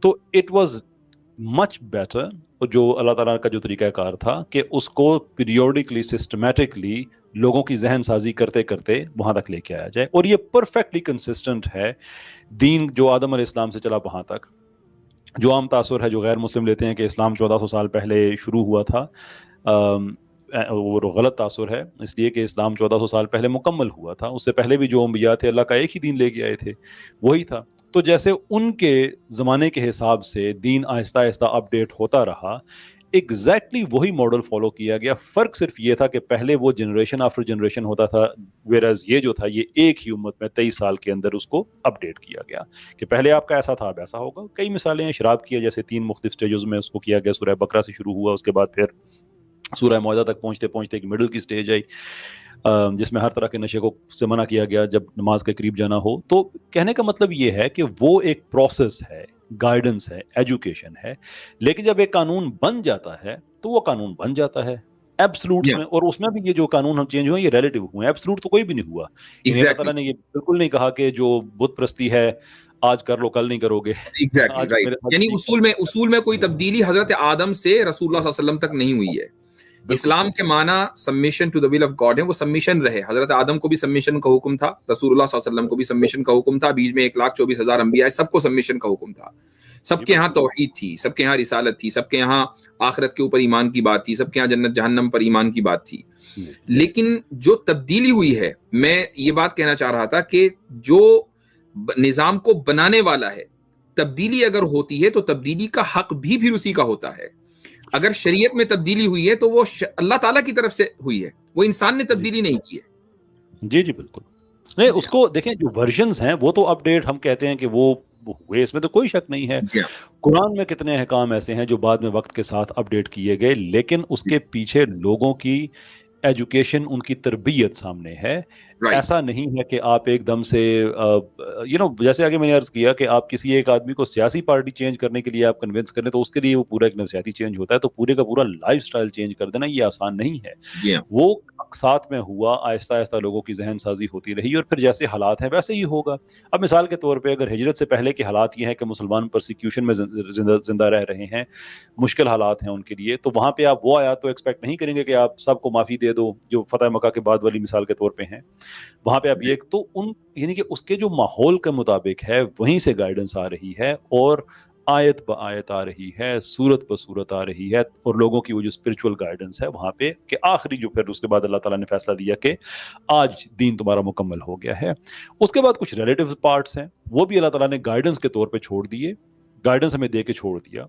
تو اٹ واز مچ بیٹر, جو اللہ تعالیٰ کا جو طریقہ کار تھا کہ اس کو پیریوڈکلی سسٹمیٹکلی لوگوں کی ذہن سازی کرتے کرتے وہاں تک لے کے آیا جائے. اور یہ پرفیکٹلی کنسسٹنٹ ہے دین جو آدم علیہ السلام سے چلا وہاں تک. جو عام تاثر ہے جو غیر مسلم لیتے ہیں کہ اسلام 1400 سال پہلے شروع ہوا تھا, وہ غلط تاثر ہے, اس لیے کہ اسلام 1400 سال پہلے مکمل ہوا تھا. اس سے پہلے بھی جو انبیاء تھے اللہ کا ایک ہی دین لے کے آئے تھے, وہی تھا. تو جیسے ان کے زمانے کے حساب سے دین آہستہ آہستہ اپڈیٹ ہوتا رہا, ایگزیکٹلی وہی ماڈل فالو کیا گیا. فرق صرف یہ تھا کہ پہلے وہ جنریشن آفٹر جنریشن ہوتا تھا, ویئرز یہ جو تھا یہ ایک ہی امت میں 23 سال کے اندر اس کو اپڈیٹ کیا گیا کہ پہلے آپ کا ایسا تھا اب ایسا ہوگا. کئی مثالیں ہیں شراب کی, جیسے 3 مختلف سٹیجز میں اس کو کیا گیا. سورہ بقرہ سے شروع ہوا, اس کے بعد پھر سورہ معاہدہ تک پہنچتے پہنچتے ایک مڈل کی سٹیج آئی جس میں ہر طرح کے نشے کو سے منع کیا گیا جب نماز کے قریب جانا ہو. تو کہنے کا مطلب یہ ہے کہ وہ ایک پروسیس ہے, گائیڈنس ہے, ایجوکیشن ہے, لیکن جب ایک قانون بن جاتا ہے تو وہ قانون بن جاتا ہے ایبسلوٹس میں, اور اس میں بھی یہ جو قانون ہم چینج ہوئے یہ ریلیٹیو ہوئے, ایبسلوٹ تو کوئی بھی نہیں ہوا. یعنی اللہ تعالیٰ نے یہ بالکل نہیں کہا کہ جو بت پرستی ہے آج کر لو کل نہیں کرو گے. ایگزیکٹلی رائٹ, یعنی اصول میں کوئی تبدیلی حضرت آدم سے رسول اللہ صلی اللہ علیہ وسلم تک نہیں ہوئی ہے. اسلام کے معنی submission to the will of God ہے, وہ سبمیشن رہے. حضرت آدم کو بھی سبمیشن کا حکم تھا, رسول اللہ صلی اللہ علیہ وسلم کو بھی سبمیشن کا حکم تھا, بیچ میں 1,24,000 انبیاء, سب کو سبمیشن کا حکم تھا. سب کے یہاں توحید تھی, سب کے یہاں رسالت تھی, سب کے یہاں آخرت کے اوپر ایمان کی بات تھی, سب کے یہاں جنت جہنم پر ایمان کی بات تھی. لیکن جو تبدیلی ہوئی ہے, میں یہ بات کہنا چاہ رہا تھا کہ جو نظام کو بنانے والا ہے, تبدیلی اگر ہوتی ہے تو تبدیلی کا حق بھی پھر اسی کا ہوتا ہے. اگر شریعت میں تبدیلی ہوئی ہے تو وہ اللہ تعالیٰ کی طرف سے ہوئی ہے, وہ انسان نے تبدیلی نہیں کی ہے. جی جی بالکل نہیں, اس کو دیکھیں جو ورژنز ہیں وہ تو اپڈیٹ ہم کہتے ہیں کہ وہ ہوئے, اس میں تو کوئی شک نہیں ہے. قرآن میں کتنے احکام ایسے ہیں جو بعد میں وقت کے ساتھ اپڈیٹ کیے گئے, لیکن اس کے پیچھے لوگوں کی ایجوکیشن, ان کی تربیت سامنے ہے. ایسا نہیں ہے کہ آپ ایک دم سے جیسے آگے میں نے عرض کیا کہ آپ کسی ایک آدمی کو سیاسی پارٹی چینج کرنے کے لیے آپ کنونس کریں تو اس کے لیے وہ پورا ایک نفسیاتی چینج ہوتا ہے, تو پورے کا پورا لائف سٹائل چینج کر دینا یہ آسان نہیں ہے. وہ ساتھ میں ہوا, آہستہ آہستہ لوگوں کی ذہن سازی ہوتی رہی, اور پھر جیسے حالات ہیں ویسے ہی ہوگا. اب مثال کے طور پہ اگر ہجرت سے پہلے کے حالات یہ ہیں کہ مسلمان پرسیکیوشن میں زندہ رہ رہے ہیں, مشکل حالات ہیں ان کے لیے, تو وہاں پہ آپ وہ آیات تو ایکسپیکٹ نہیں کریں گے کہ آپ سب کو معافی دے دو جو فتح مکہ کے بعد والی مثال کے طور پہ ہیں. وہاں پہ آپ یہ تو یعنی کہ اس کے جو ماحول کے مطابق ہے وہیں سے گائیڈنس آ رہی ہے, اور آیت با آیت آ رہی ہے, سورت با سورت آ رہی ہے, اور لوگوں کی وہ جو اسپرچول گائیڈنس ہے وہاں پہ کہ آخری جو پھر اس کے بعد اللہ تعالیٰ نے فیصلہ دیا کہ آج دین تمہارا مکمل ہو گیا ہے. اس کے بعد کچھ ریلیٹیو پارٹس ہیں وہ بھی اللہ تعالیٰ نے گائیڈنس کے طور پہ چھوڑ دیے, گائیڈنس ہمیں دے کے چھوڑ دیا.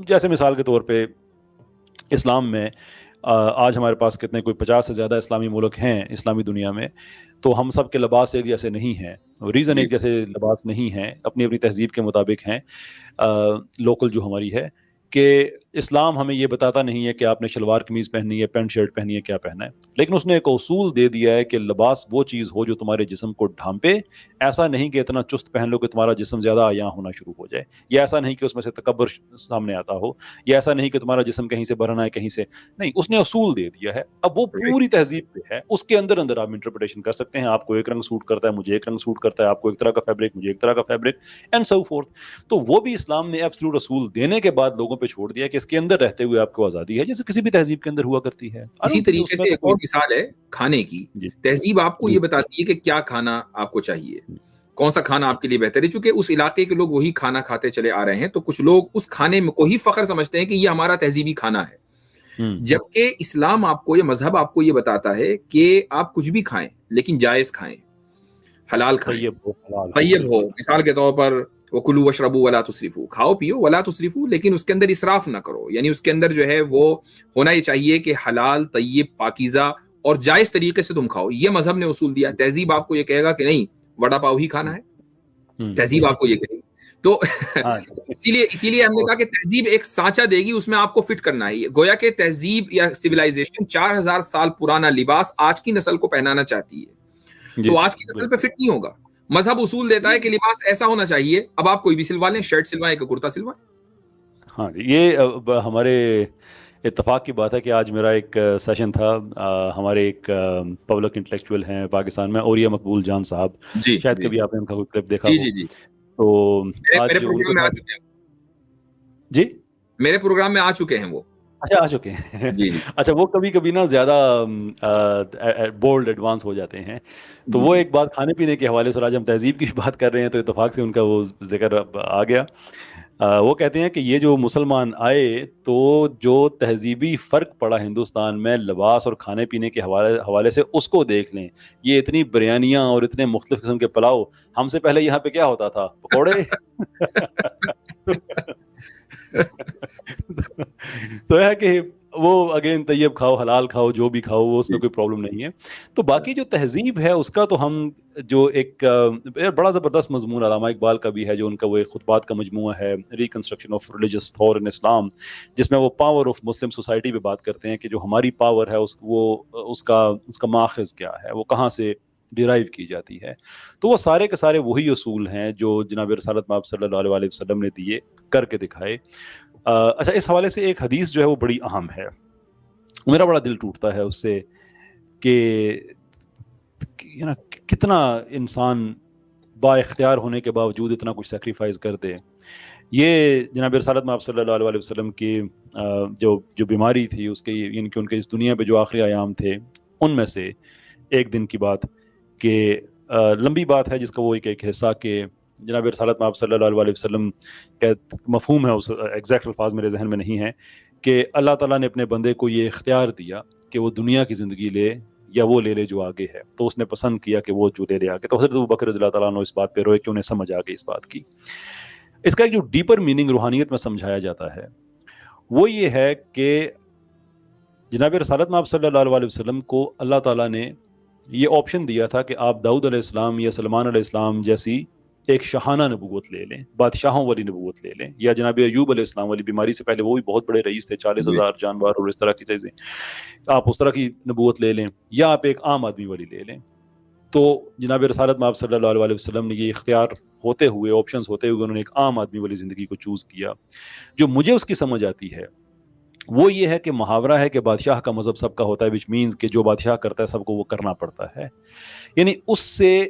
جیسے مثال کے طور پہ اسلام میں آج ہمارے پاس کتنے کوئی 50 سے زیادہ اسلامی ملک ہیں اسلامی دنیا میں, تو ہم سب کے لباس ایک جیسے نہیں ہیں, ریزن ایک جیسے لباس نہیں ہیں, اپنی اپنی تہذیب کے مطابق ہیں. لوکل جو ہماری ہے کہ اسلام ہمیں یہ بتاتا نہیں ہے کہ آپ نے شلوار قمیض پہننی ہے, پینٹ شرٹ پہننی ہے, کیا پہننا ہے, لیکن اس نے ایک اصول دے دیا ہے کہ لباس وہ چیز ہو جو تمہارے جسم کو ڈھانپے. ایسا نہیں کہ اتنا چست پہن لو کہ تمہارا جسم زیادہ عیاں ہونا شروع ہو جائے, یا ایسا نہیں کہ اس میں سے تکبر سامنے آتا ہو, یا ایسا نہیں کہ تمہارا جسم کہیں سے بھرنا ہے کہیں سے نہیں. اس نے اصول دے دیا ہے, اب وہ پوری تہذیب پہ ہے, اس کے اندر اندر آپ انٹرپریٹیشن کر سکتے ہیں. آپ کو ایک رنگ سوٹ کرتا ہے, مجھے ایک رنگ سوٹ کرتا ہے, آپ کو ایک طرح کا فیبرک, مجھے ایک طرح کا فیبرک, اینڈ سو فورتھ. تو وہ بھی اسلام نے ایبسولوٹ اصول دینے کے بعد لوگوں پہ چھوڑ دیا کہ اس کے اندر رہتے ہوئے آپ کو آزادی ہے, جیسے کسی بھی تہذیب کے اندر ہوا کرتی ہے. اسی طریقے سے ایک اور مثال ہے کھانے کی. تہذیب آپ کو یہ بتاتی ہے کہ کیا کھانا آپ کو چاہیے, کون سا کھانا آپ کے لیے بہتر ہے. چونکہ اس علاقے کے لوگ وہی کھانا کھاتے چلے آ رہے ہیں, تو کچھ لوگ اس کھانے کو ہی فخر سمجھتے ہیں کہ یہ ہمارا تہذیبی کھانا ہے. جبکہ اسلام آپ کو, یہ مذہب آپ کو یہ بتاتا ہے کہ آپ کچھ بھی کھائیں لیکن جائز کھائیں, حلال کھائیں, طیب ہو. مثال کے طور پر وَكُلُوا وَاشْرَبُوا وَلَا تُسْرِفُوا, کھاؤ پیو ولا تسرفوا, لیکن اس کے اندر اسراف نہ کرو. یعنی اس کے اندر جو ہے وہ ہونا یہ چاہیے کہ حلال, طیب, پاکیزہ اور جائز طریقے سے تم کھاؤ. یہ مذہب نے اصول دیا. تہذیب آپ کو یہ کہے گا کہ نہیں وڑا پاؤ ہی کھانا ہے, تہذیب آپ کو یہ کہے گی. تو اسی لیے ہم نے کہا کہ تہذیب ایک سانچہ دے گی, اس میں آپ کو فٹ کرنا ہے. گویا کہ تہذیب یا سویلائزیشن 4000 سال پرانا لباس آج کی نسل کو پہنانا چاہتی ہے, تو آج کی نسل پہ فٹ نہیں ہوگا. مذہب اصول دیتا ہے کہ لباس ایسا ہونا چاہیے, اب آپ کوئی بھی سلوا لیں, شرٹ سلوائیں کہ کرتا سلوائیں. ہاں, یہ ہمارے اتفاق کی بات ہے کہ آج میرا ایک سیشن تھا, ہمارے ایک پبلک انٹلیکچوئل ہیں پاکستان میں, اوریا مقبول جان صاحب, شاید کبھی آپ نے ان کا کوئی کلپ دیکھا ہو. جی تو میرے پروگرام میں آ چکے ہیں. جی میرے پروگرام میں آ چکے ہیں وہ. اچھا, آ چکے ہیں. اچھا, وہ کبھی کبھی نا زیادہ بولڈ ایڈوانس ہو جاتے ہیں. تو وہ ایک بات کھانے پینے کے حوالے سے, آج ہم تہذیب کی بات کر رہے ہیں تو اتفاق سے ان کا وہ ذکر آ گیا. وہ کہتے ہیں کہ یہ جو مسلمان آئے تو جو تہذیبی فرق پڑا ہندوستان میں لباس اور کھانے پینے کے حوالے سے, اس کو دیکھ لیں. یہ اتنی بریانیاں اور اتنے مختلف قسم کے پلاؤ, ہم سے پہلے یہاں پہ کیا ہوتا تھا, پکوڑے. تو ہے کہ وہ اگین طیب کھاؤ حلال کھاؤ جو بھی کھاؤ وہ اس میں کوئی پرابلم نہیں ہے. تو باقی جو تہذیب ہے اس کا تو ہم جو ایک بڑا زبردست مضمون علامہ اقبال کا بھی ہے جو ان کا وہ ایک خطبات کا مجموعہ ہے reconstruction of religious thought in Islam, جس میں وہ پاور آف مسلم سوسائٹی پہ بات کرتے ہیں کہ جو ہماری پاور ہے اس کا ماخذ کیا ہے، وہ کہاں سے ڈیرائیو کی جاتی ہے. تو وہ سارے کے سارے وہی اصول ہیں جو جناب رسالت مآب صلی اللہ علیہ وسلم نے دیے، کر کے دکھائے. اچھا، اس حوالے سے ایک حدیث جو ہے وہ بڑی اہم ہے، میرا بڑا دل ٹوٹتا ہے اس سے کہ کتنا انسان با اختیار ہونے کے باوجود اتنا کچھ سیکریفائز کر دے. یہ جناب رسالت مآب صلی اللہ علیہ وسلم کی جو بیماری تھی اس کے، یعنی کہ ان کے اس دنیا پہ جو آخری ایام تھے ان میں سے ایک دن کی بات، کہ لمبی بات ہے جس کا وہ ایک حصہ کہ جناب رسالت مآب صلی اللہ علیہ وسلم کا مفہوم ہے، اس ایگزیکٹ الفاظ میرے ذہن میں نہیں ہے، کہ اللہ تعالیٰ نے اپنے بندے کو یہ اختیار دیا کہ وہ دنیا کی زندگی لے یا وہ لے جو آگے ہے. تو اس نے پسند کیا کہ وہ جو لے آگے. تو حضرت ابوبکر رضی اللہ تعالیٰ عنہ اس بات پہ روئے کہ انہیں سمجھ آ گئی اس بات کی. اس کا ایک جو ڈیپر میننگ روحانیت میں سمجھایا جاتا ہے وہ یہ ہے کہ جناب رسالت مآب صلی اللہ علیہ وسلم کو اللہ تعالیٰ نے یہ آپشن دیا تھا کہ آپ داؤد علیہ السلام یا سلمان علیہ السلام جیسی ایک شاہانہ نبوت لے لیں، بادشاہوں والی نبوت لے لیں، یا جناب ایوب علیہ السلام والی بیماری سے پہلے وہ بھی بہت بڑے رئیس تھے، 40,000 جانور اور اس طرح کی چیزیں، آپ اس طرح کی نبوت لے لیں، یا آپ ایک عام آدمی والی لے لیں. تو جناب رسالت مآب صلی اللہ علیہ وسلم نے یہ اختیار ہوتے ہوئے، آپشنز ہوتے ہوئے، انہوں نے ایک عام آدمی والی زندگی کو چوز کیا. جو مجھے اس کی سمجھ آتی ہے وہ یہ ہے کہ محاورہ ہے کہ بادشاہ کا مذہب سب کا ہوتا ہے، وچ مینز کہ جو بادشاہ کرتا ہے سب کو وہ کرنا پڑتا ہے. یعنی اس سے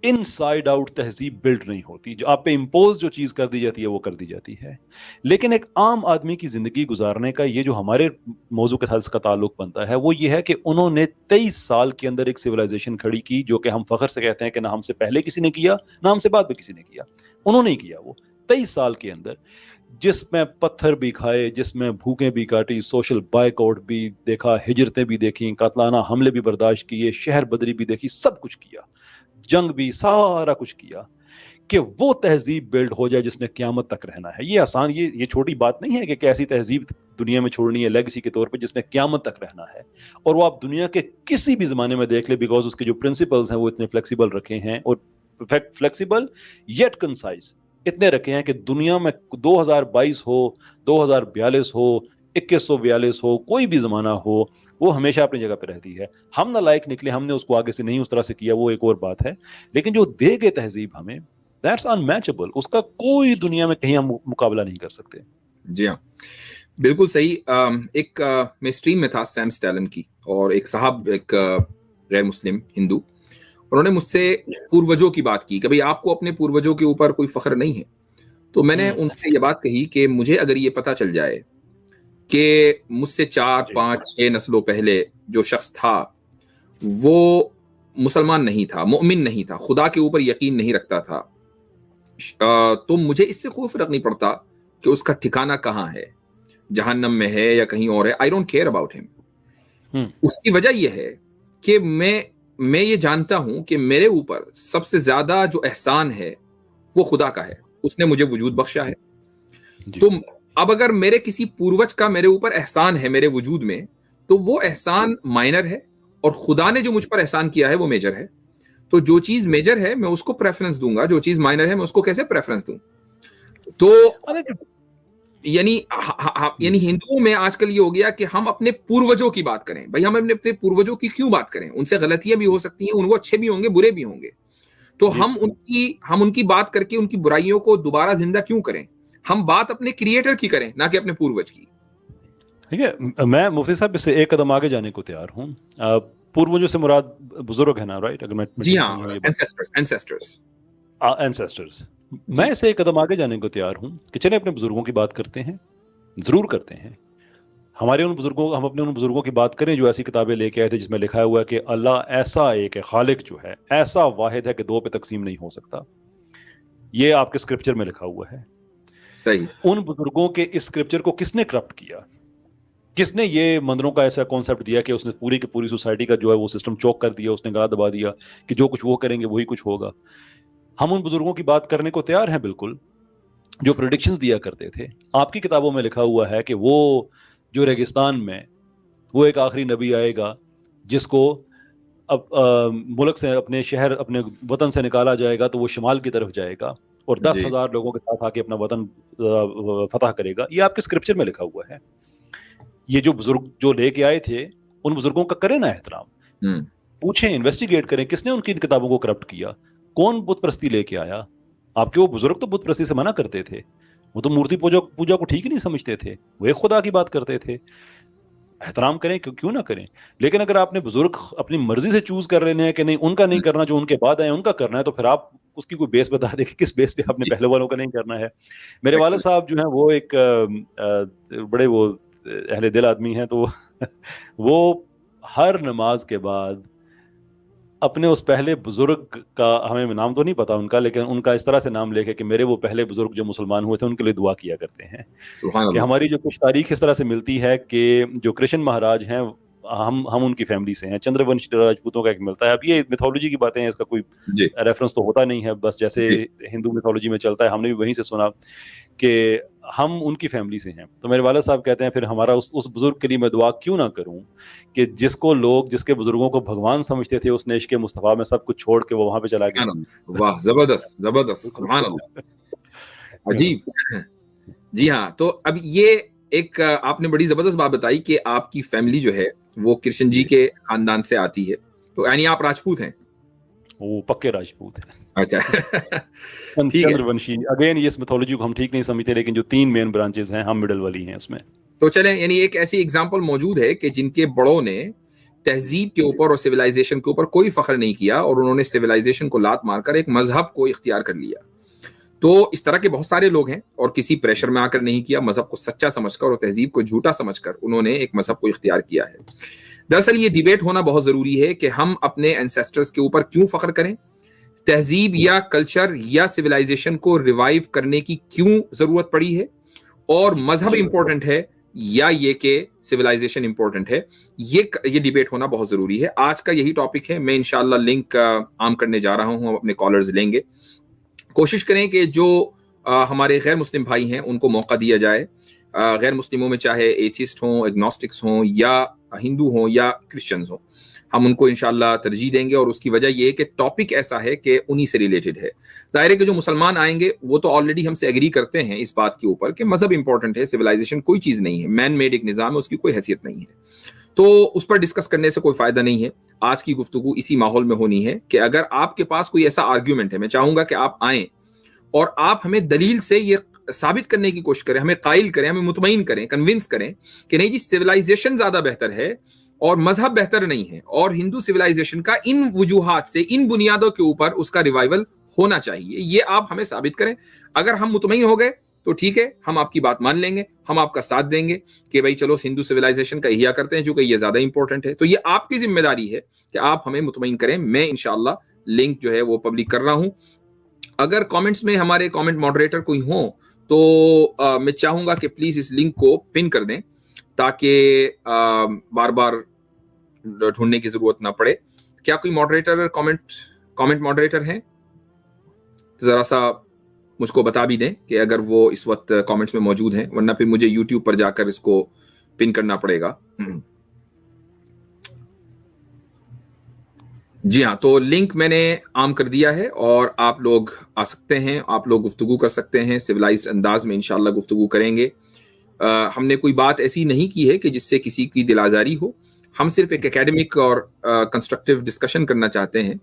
ان سائڈ آؤٹ تہذیب بلڈ نہیں ہوتی، جو آپ پہ امپوز جو چیز کر دی جاتی ہے وہ کر دی جاتی ہے. لیکن ایک عام آدمی کی زندگی گزارنے کا یہ جو ہمارے موضوع کے ساتھ اس کا تعلق بنتا ہے وہ یہ ہے کہ انہوں نے 23 سال کے اندر ایک سویلائزیشن کھڑی کی جو کہ ہم فخر سے کہتے ہیں کہ نہ ہم سے پہلے کسی نے کیا نہ ہم سے بعد میں کسی نے کیا. انہوں نے کیا وہ 23 سال کے اندر، جس میں پتھر بھی کھائے، جس میں بھوکیں بھی کاٹی، سوشل بائک آؤٹ بھی دیکھا، ہجرتیں بھی دیکھیں، قاتلانہ حملے بھی برداشت کیے، شہر بدری بھی دیکھی، سب کچھ کیا، جنگ بھی، سارا کچھ کیا کہ وہ تہذیب بلڈ ہو جائے جس نے قیامت تک رہنا ہے. یہ آسان، یہ چھوٹی بات نہیں ہے کہ ایسی تہذیب دنیا میں چھوڑنی ہے لیگیسی کے طور پہ جس نے قیامت تک رہنا ہے. اور وہ آپ دنیا کے کسی بھی زمانے میں دیکھ لیں، بیکاز اس کے جو پرنسپلز ہیں وہ اتنے فلیکسیبل رکھے ہیں، اور فلیکسیبل یٹ کنسائز اتنے رکھے ہیں کہ دنیا میں 2022 ہو، 2042 ہو، 2142 ہو، کوئی بھی زمانہ ہو، وہ ہمیشہ اپنی جگہ پہ رہتی ہے. ہم نہ لائق نکلے، ہم نے اس کو آگے سے نہیں اس طرح سے کیا، وہ ایک اور بات ہے. لیکن جو دے گئے تہذیب ہمیں، دیٹس انمیچبل، اس کا کوئی دنیا میں کہیں ہم مقابلہ نہیں کر سکتے. جی ہاں، بالکل صحیح. ایک میں اسٹریم میں تھا سیم سٹیلن کی، اور ایک صاحب، ایک غیر مسلم ہندو، انہوں نے مجھ سے پوروجوں کی بات کی کہ بھئی آپ کو اپنے پوروجوں کے اوپر کوئی فخر نہیں ہے. تو میں نے ان سے یہ بات کہی کہ مجھے اگر یہ پتہ چل جائے کہ مجھ سے 4 5 6 نسلوں پہلے جو شخص تھا وہ مسلمان نہیں تھا، مومن نہیں تھا، خدا کے اوپر یقین نہیں رکھتا تھا، تو مجھے اس سے کوئی فرق نہیں پڑتا کہ اس کا ٹھکانہ کہاں ہے، جہنم میں ہے یا کہیں اور ہے. آئی ڈونٹ کیئر اباؤٹ ہم. اس کی وجہ یہ ہے کہ میں یہ جانتا ہوں کہ میرے اوپر سب سے زیادہ جو احسان ہے وہ خدا کا ہے، اس نے مجھے وجود بخشا ہے. تو اب اگر میرے کسی پوروج کا میرے اوپر احسان ہے میرے وجود میں، تو وہ احسان مائنر ہے، اور خدا نے جو مجھ پر احسان کیا ہے وہ میجر ہے. تو جو چیز میجر ہے میں اس کو پریفرنس دوں گا، جو چیز مائنر ہے میں اس کو کیسے پریفرنس دوں؟ تو یعنی ہندوؤں میں آج کل یہ ہو گیا کہ ہم اپنے پوروجوں کی بات کریں. بھائی ہم اپنے پوروجوں کی کیوں بات کریں؟ ان سے غلطیاں بھی ہو سکتی ہیں، وہ اچھے بھی ہوں گے، برے بھی ہوں گے. تو ہم ان کی بات کر کے ان کی برائیوں کو دوبارہ زندہ کیوں کریں؟ ہم بات اپنے کریٹر کی کریں، نہ کہ اپنے پوروج کی. ٹھیک ہے، میں مفتی صاحب اس سے ایک قدم آگے جانے کو تیار ہوں. پوروجوں سے مراد بزرگ ہے نا، رائٹ؟ اگر میں جی ہاں، اینسیسٹرز. میں اسے ایک قدم آگے جانے کو تیار ہوں کہ چلیں اپنے بزرگوں کی بات کرتے ہیں، ضرور کرتے ہیں. ہم اپنے ان بزرگوں کی بات کریں جو ایسی کتابیں لے کے آئے تھے جس میں لکھا ہوا ہے کہ اللہ ایسا ایک ہے، خالق جو ہے ایسا واحد ہے کہ 2 پہ تقسیم نہیں ہو سکتا. یہ آپ کے اسکرپچر میں لکھا ہوا ہے. صحیح. ان بزرگوں کے اس اسکرپچر کو کس نے کرپٹ کیا؟ کس نے یہ مندروں کا ایسا کانسیپٹ دیا کہ اس نے پوری کی پوری سوسائٹی کا جو ہے وہ سسٹم چوک کر دیا، اس نے گلا دبا دیا کہ جو کچھ وہ کریں گے وہی کچھ ہوگا؟ ہم ان بزرگوں کی بات کرنے کو تیار ہیں بالکل، جو پریڈکشنز دیا کرتے تھے. آپ کی کتابوں میں لکھا ہوا ہے کہ وہ جو ریگستان میں وہ ایک آخری نبی آئے گا جس کو اب ملک سے اپنے شہر اپنے وطن سے نکالا جائے گا تو وہ شمال کی طرف جائے گا اور 10,000 لوگوں کے ساتھ آ کے اپنا وطن فتح کرے گا. یہ آپ کے اسکرپچر میں لکھا ہوا ہے. یہ جو بزرگ جو لے کے آئے تھے ان بزرگوں کا کریں نا احترام, پوچھیں, انویسٹیگیٹ کریں کس نے ان کی کتابوں کو کرپٹ کیا, کون بت پرستی لے کے آیا. آپ کے وہ بزرگ تو بت پرستی سے منع کرتے تھے, وہ تو مورتی پوجا کو ٹھیک نہیں سمجھتے تھے, وہ ایک خدا کی بات کرتے تھے. احترام کریں کیوں نہ کریں. لیکن اگر آپ نے بزرگ اپنی مرضی سے چوز کر لینے ہیں کہ نہیں ان کا نہیں کرنا, جو ان کے بعد آئے ان کا کرنا ہے, تو پھر آپ اس کی کوئی بیس بتا دیں کہ کس بیس پہ آپ نے پہلے والوں کا نہیں کرنا ہے. میرے والد صاحب جو ہیں وہ ایک بڑے وہ اہل دل آدمی ہیں, تو وہ ہر نماز کے بعد اپنے اس پہلے بزرگ کا, ہمیں نام تو نہیں پتا ان کا, لیکن ان کا اس طرح سے نام لے کے کہ میرے وہ پہلے بزرگ جو مسلمان ہوئے تھے ان کے لیے دعا کیا کرتے ہیں. کہ ہماری جو کچھ تاریخ اس طرح سے ملتی ہے کہ جو کرشن مہاراج ہیں ہم ان کی فیملی سے ہیں. چندر ونش راجپوتوں کا ایک ملتا ہے. اب یہ میتھولوجی کی باتیں ہیں, اس کا کوئی ریفرنس تو ہوتا نہیں ہے, بس جیسے ہندو میتھولوجی میں چلتا ہے ہم نے بھی وہیں سے سنا کہ ہم ان کی فیملی سے ہیں. تو میرے والد صاحب کہتے ہیں پھر ہمارا اس بزرگ کے لیے میں دعا کیوں نہ کروں کہ جس کو لوگ جس کے بزرگوں کو بھگوان سمجھتے تھے اس نے عشق مصطفیٰ میں سب کچھ چھوڑ کے وہ وہاں پہ چلا گیا. واہ, زبردست زبردست, سبحان اللہ, عجیب. جی ہاں, تو اب یہ ایک آپ نے بڑی زبردست بات بتائی کہ آپ کی فیملی جو ہے وہ کرشن جی کے خاندان سے آتی ہے, تو یعنی آپ راجپوت ہیں؟ وہ پکے راجپوت ہیں. اچھا, چندر ونشی, اگین یہ اس میتھولوجی کو ہم ٹھیک نہیں سمجھتے, لیکن جو 3 مین برانچز ہیں ہم مڈل والی ہیں اس میں. تو چلیں, یعنی ایک ایسی ایگزامپل موجود ہے کہ جن کے بڑوں نے تہذیب کے اوپر اور سویلائزیشن کے اوپر کوئی فخر نہیں کیا, اور انہوں نے سویلائزیشن کو لات مار کر ایک مذہب کو اختیار کر لیا. تو اس طرح کے بہت سارے لوگ ہیں, اور کسی پریشر میں آ کر نہیں کیا, مذہب کو سچا سمجھ کر اور تہذیب کو جھوٹا سمجھ کر انہوں نے ایک مذہب کو اختیار کیا ہے. دراصل یہ ڈیبیٹ ہونا بہت ضروری ہے کہ ہم اپنے اینسیسٹرز کے اوپر کیوں فخر کریں, تہذیب یا کلچر یا سویلائزیشن کو ریوائیو کرنے کی کیوں ضرورت پڑی ہے, اور مذہب امپورٹنٹ ہے یا یہ کہ سویلائزیشن امپورٹنٹ ہے. یہ ڈیبیٹ ہونا بہت ضروری ہے. آج کا یہی ٹاپک ہے. میں انشاءاللہ لنک عام کرنے جا رہا ہوں, اپنے کالرز لیں گے. کوشش کریں کہ جو ہمارے غیر مسلم بھائی ہیں ان کو موقع دیا جائے. غیر مسلموں میں چاہے ایتھیسٹ ہوں, ایگنوسٹکس ہوں, یا ہندو ہوں یا کرسچنز ہوں, ہم ان کو انشاءاللہ ترجیح دیں گے. اور اس کی وجہ یہ ہے کہ ٹاپک ایسا ہے کہ انہی سے ریلیٹڈ ہے. ظاہر ہے کہ جو مسلمان آئیں گے وہ تو آلریڈی ہم سے ایگری کرتے ہیں اس بات کے اوپر کہ مذہب امپورٹنٹ ہے, سویلائزیشن کوئی چیز نہیں ہے, مین میڈ ایک نظام ہے, اس کی کوئی حیثیت نہیں ہے. تو اس پر ڈسکس کرنے سے کوئی فائدہ نہیں ہے. آج کی گفتگو اسی ماحول میں ہونی ہے کہ اگر آپ کے پاس کوئی ایسا آرگیومنٹ ہے, میں چاہوں گا کہ آپ آئیں اور آپ ہمیں دلیل سے یہ ثابت کرنے کی کوشش کریں, ہمیں قائل کریں, ہمیں مطمئن کریں, کنونس کریں کہ نہیں جی سویلائزیشن زیادہ بہتر ہے اور مذہب بہتر نہیں ہے, اور ہندو سویلائزیشن کا ان وجوہات سے, ان بنیادوں کے اوپر اس کا ریوائیول ہونا چاہیے. یہ آپ ہمیں ثابت کریں. اگر ہم مطمئن ہو گئے تو ٹھیک ہے, ہم آپ کی بات مان لیں گے, ہم آپ کا ساتھ دیں گے کہ بھائی چلو ہندو سویلائزیشن کا احیا کرتے ہیں چونکہ یہ زیادہ امپورٹنٹ ہے. تو یہ آپ کی ذمہ داری ہے کہ آپ ہمیں مطمئن کریں. میں انشاءاللہ لنک جو ہے وہ پبلک کر رہا ہوں. اگر کامنٹس میں ہمارے کامنٹ ماڈریٹر کوئی ہوں تو میں چاہوں گا کہ پلیز اس لنک کو پن کر دیں تاکہ بار بار ڈھونڈنے کی ضرورت نہ پڑے. کیا کوئی ماڈریٹر کامنٹ ماڈریٹر ہیں؟ ذرا سا مجھ کو بتا بھی دیں کہ اگر وہ اس وقت کامنٹس میں موجود ہیں, ورنہ پھر مجھے یوٹیوب پر جا کر اس کو پن کرنا پڑے گا. جی ہاں, تو لنک میں نے عام کر دیا ہے اور آپ لوگ آ سکتے ہیں, آپ لوگ گفتگو کر سکتے ہیں. سویلائزڈ انداز میں انشاءاللہ گفتگو کریں گے. ہم نے کوئی بات ایسی نہیں کی ہے کہ جس سے کسی کی دل آزاری ہو. ہم صرف ایک اکیڈمک اور کنسٹرکٹیو ڈسکشن کرنا چاہتے ہیں,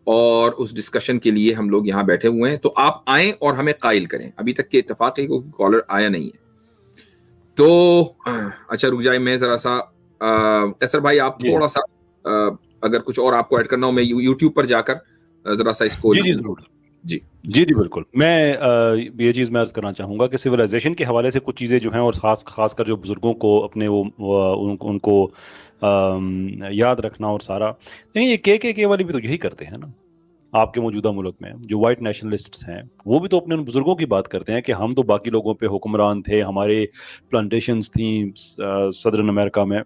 اور اس ڈسکشن کے لیے ہم لوگ یہاں بیٹھے ہوئے ہیں. تو آپ آئیں اور ہمیں قائل کریں. ابھی تک کے اتفاق ہے کوئی کالر آیا نہیں ہے. تو اچھا رک جائے, میں ذرا سا ایسر بھائی آپ تھوڑا سا اگر کچھ اور آپ کو ایڈ کرنا ہو, میں یوٹیوب پر جا کر ذرا سا اس کو. جی ضرور. جی بالکل. میں یہ چیز میں عرض کرنا چاہوں گا کہ سویلائزیشن کے حوالے سے کچھ چیزیں جو ہیں, اور خاص کر جو بزرگوں کو اپنے ان کو یاد رکھنا, اور سارا یہ کے والی بھی تو یہی کرتے ہیں نا. آپ کے موجودہ ملک میں جو وائٹ نیشنلسٹس ہیں وہ بھی تو اپنے ان بزرگوں کی بات کرتے ہیں کہ ہم تو باقی لوگوں پہ حکمران تھے, ہمارے پلانٹیشنز تھیں سدرن امریکہ میں,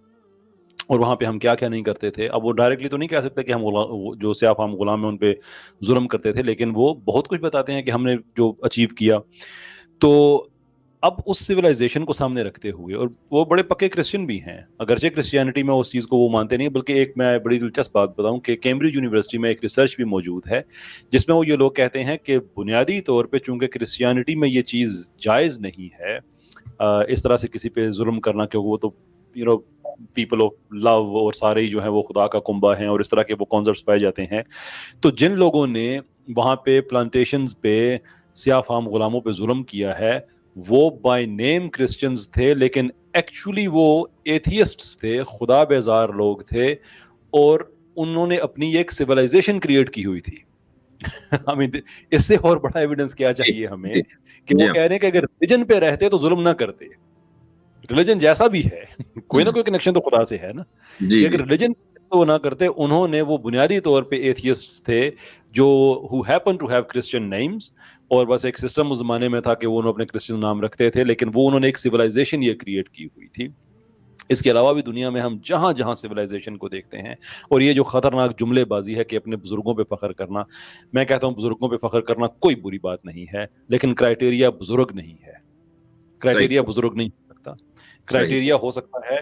اور وہاں پہ ہم کیا کیا نہیں کرتے تھے. اب وہ ڈائریکٹلی تو نہیں کہہ سکتے کہ ہم جو سیاہ فام غلام ہیں ان پہ ظلم کرتے تھے, لیکن وہ بہت کچھ بتاتے ہیں کہ ہم نے جو اچیو کیا. تو اب اس سویلائزیشن کو سامنے رکھتے ہوئے، اور وہ بڑے پکے کرسچن بھی ہیں، اگرچہ کرسچینٹی میں اس چیز کو وہ مانتے نہیں، بلکہ ایک میں بڑی دلچسپ بات بتاؤں کہ کیمبرج یونیورسٹی میں ایک ریسرچ بھی موجود ہے جس میں وہ یہ لوگ کہتے ہیں کہ بنیادی طور پہ چونکہ کرسچینٹی میں یہ چیز جائز نہیں ہے اس طرح سے کسی پہ ظلم کرنا، کہ وہ تو پیپل آف لو اور سارے ہی جو ہیں وہ خدا کا کنبہ ہیں اور اس طرح کے وہ کانسیپٹس پائے جاتے ہیں، تو جن لوگوں نے وہاں پہ پلانٹیشنز پہ سیاہ فام غلاموں پہ ظلم کیا ہے وہ بائی نیم کرسچنز تھے، لیکن ایکچولی وہ ایتھیسٹس تھے، خدا بیزار لوگ تھے، اور انہوں نے اپنی ایک سیولائزیشن کریٹ کی ہوئی تھی۔ اس سے اور بڑا ایویڈنس کیا چاہیے ہمیں کہ وہ کہہ رہے ہیں کہ اگر ریلیجن پہ رہتے تو ظلم نہ کرتے، ریلیجن جیسا بھی ہے کوئی نہ کوئی کنیکشن تو خدا سے ہے نا، کہ اگر ریلیجن تو نہ کرتے، انہوں نے وہ بنیادی طور پہ ایتھیسٹس تھے جو who happen to have Christian names، اور بس ایک سسٹم اس زمانے میں تھا کہ وہ انہوں اپنے کرسچن نام رکھتے تھے، لیکن وہ انہوں نے ایک سیولائزیشن یہ کریٹ کی ہوئی تھی۔ اس کے علاوہ بھی دنیا میں ہم جہاں جہاں سیولائزیشن کو دیکھتے ہیں، اور یہ جو خطرناک جملے بازی ہے کہ اپنے بزرگوں پہ فخر کرنا، میں کہتا ہوں بزرگوں پہ فخر کرنا کوئی بری بات نہیں ہے، لیکن کرائٹیریا بزرگ نہیں ہے، کرائٹیریا بزرگ نہیں ہو سکتا، کرائٹیریا ہو سکتا ہے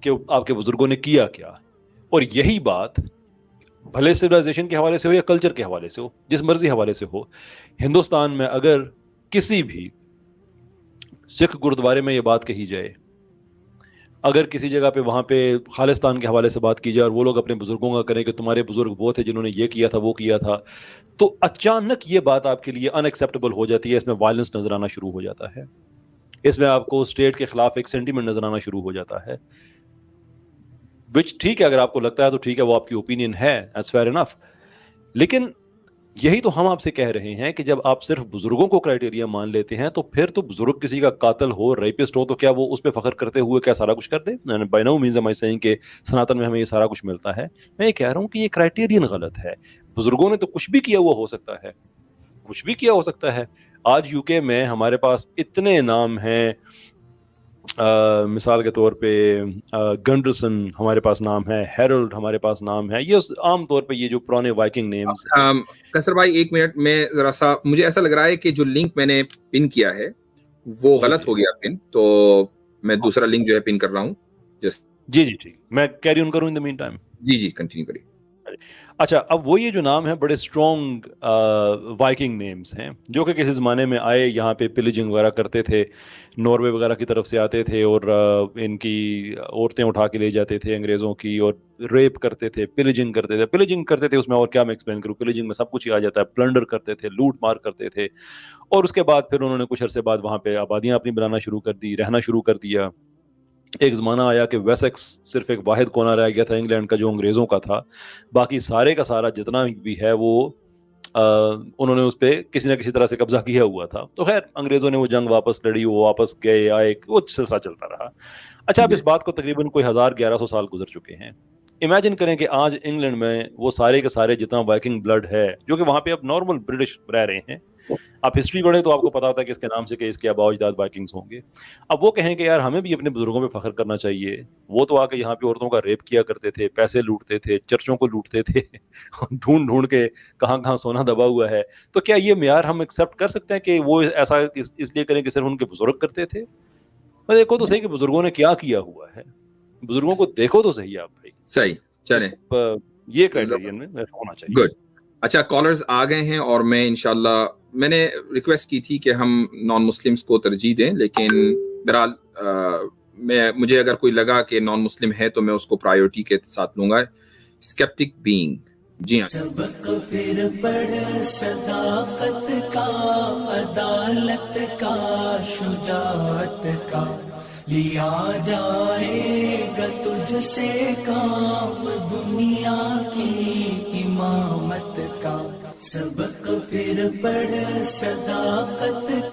کہ آپ کے بزرگوں نے کیا کیا، اور یہی بات بھلے سیولائزیشن کے حوالے سے ہو یا کلچر کے حوالے سے ہو، جس مرضی حوالے سے ہو، ہندوستان میں اگر کسی بھی سکھ گردوارے میں یہ بات کہی جائے، اگر کسی جگہ پہ وہاں پہ خالصتان کے حوالے سے بات کی جائے اور وہ لوگ اپنے بزرگوں کا کریں کہ تمہارے بزرگ وہ تھے جنہوں نے یہ کیا تھا وہ کیا تھا، تو اچانک یہ بات آپ کے لیے ان ایکسیپٹیبل ہو جاتی ہے، اس میں وائلنس نظر آنا شروع ہو جاتا ہے، اس میں آپ کو اسٹیٹ کے خلاف ایک سینٹیمنٹ نظر آنا شروع ہو جاتا ہے، وچ ٹھیک ہے، اگر آپ کو لگتا ہے تو ٹھیک ہے، وہ آپ کی اوپینین ہے، that's fair enough، لیکن یہی تو ہم آپ سے کہہ رہے ہیں کہ جب آپ صرف بزرگوں کو کرائٹیریا مان لیتے ہیں تو پھر تو بزرگ کسی کا قاتل ہو، ریپسٹ ہو، تو کیا وہ اس پہ فخر کرتے ہوئے کیا سارا کچھ کر دے؟ By no means am I seeing کہ سناتن میں ہمیں یہ سارا کچھ ملتا ہے، میں یہ کہہ رہا ہوں کہ یہ کرائٹیرین غلط ہے، بزرگوں نے تو کچھ بھی کیا ہوا ہو سکتا ہے، کچھ بھی کیا ہو سکتا ہے۔ آج یو کے میں ہمارے پاس اتنے نام ہیں، مثال کے طور پہ گنڈرسن ہمارے پاس نام ہے، ہیرلڈ ہمارے پاس نام ہے، یہ عام طور پہ یہ جو پرانے وائکنگ نیمز ہیں۔ کسر بھائی ایک منٹ، میں ذرا سا مجھے ایسا لگ رہا ہے کہ جو لنک میں نے پن کیا ہے وہ غلط ہو گیا پن، تو میں دوسرا لنک جو ہے پن کر رہا ہوں۔ جی جی ٹھیک، میں کیری آن کروں ان دی مین ٹائم؟ جی جی کنٹینیو کریے۔ اچھا، اب وہ یہ جو نام ہے بڑے اسٹرانگ وائکنگ نیمز ہیں جو کہ کسی زمانے میں آئے، یہاں پہ پلیجنگ وغیرہ کرتے تھے، ناروے وغیرہ کی طرف سے آتے تھے اور ان کی عورتیں اٹھا کے لے جاتے تھے انگریزوں کی، اور ریپ کرتے تھے، پلیجنگ کرتے تھے، اس میں اور کیا میں ایکسپلین کروں، پلیجنگ میں سب کچھ ہی آ جاتا ہے، پلنڈر کرتے تھے، لوٹ مار کرتے تھے، اور اس کے بعد پھر انہوں نے کچھ عرصے بعد وہاں پہ آبادیاں اپنی بنانا شروع کر دی، رہنا شروع کر دیا۔ ایک زمانہ آیا کہ ویسیکس صرف ایک واحد کونا رہ گیا تھا انگلینڈ کا جو انگریزوں کا تھا، باقی سارے کا سارا جتنا بھی ہے وہ انہوں نے اس پہ کسی نہ کسی طرح سے قبضہ کیا ہوا تھا۔ تو خیر انگریزوں نے وہ جنگ واپس لڑی، وہ واپس گئے آئے، وہ سلسلہ چلتا رہا۔ اچھا، اب اس بات کو تقریباً کوئی 1100 سال گزر چکے ہیں۔ امیجن کریں کہ آج انگلینڈ میں وہ سارے کے سارے جتنا وائکنگ بلڈ ہے جو کہ وہاں پہ اب نارمل برٹش رہ رہے ہیں، آپ ہسٹری پڑھیں تو آپ کو پتا ہوتا ہے کہ اس کے نام سے کہ اس کے آباء و اجداد وائکنگز ہوں گے۔ اب وہ کہیں کہ یار ہمیں بھی اپنے بزرگوں پہ فخر کرنا چاہیے، وہ تو آ کے یہاں پہ عورتوں کا ریپ کیا کرتے تھے، پیسے لوٹتے تھے، چرچوں کو لوٹتے تھے، ڈھونڈ ڈھونڈ کے کہاں کہاں سونا دبا ہوا ہے، تو کیا یہ معیار ہم ایکسیپٹ کر سکتے ہیں کہ وہ ایسا اس لیے کریں کہ صرف ان کے بزرگ کرتے تھے؟ دیکھو تو صحیح کہ بزرگوں نے کیا کیا ہوا ہے، بزرگوں کو دیکھو تو صحیح آپ بھائی۔ صحیح، چلیں یہ کرائٹیرین میں ہونا چاہیے۔ گڈ۔ اچھا، کالرز آ گئے ہیں اور میں انشاءاللہ میں نے ریکویسٹ کی تھی کہ ہم نان مسلمس کو ترجیح دیں، لیکن بہرحال مجھے اگر کوئی لگا کہ نان مسلم ہے تو میں اس کو پرائیورٹی کے ساتھ لوں گا۔ اسکیپٹک بینگ، جی ہاں۔ سبق پھر پڑھ صداقت کا، عدالت کا، شجاعت کا، لیا جائے گا تجھ سے کام دنیا کی امامت کا۔ سبق پھر پڑھ صداقت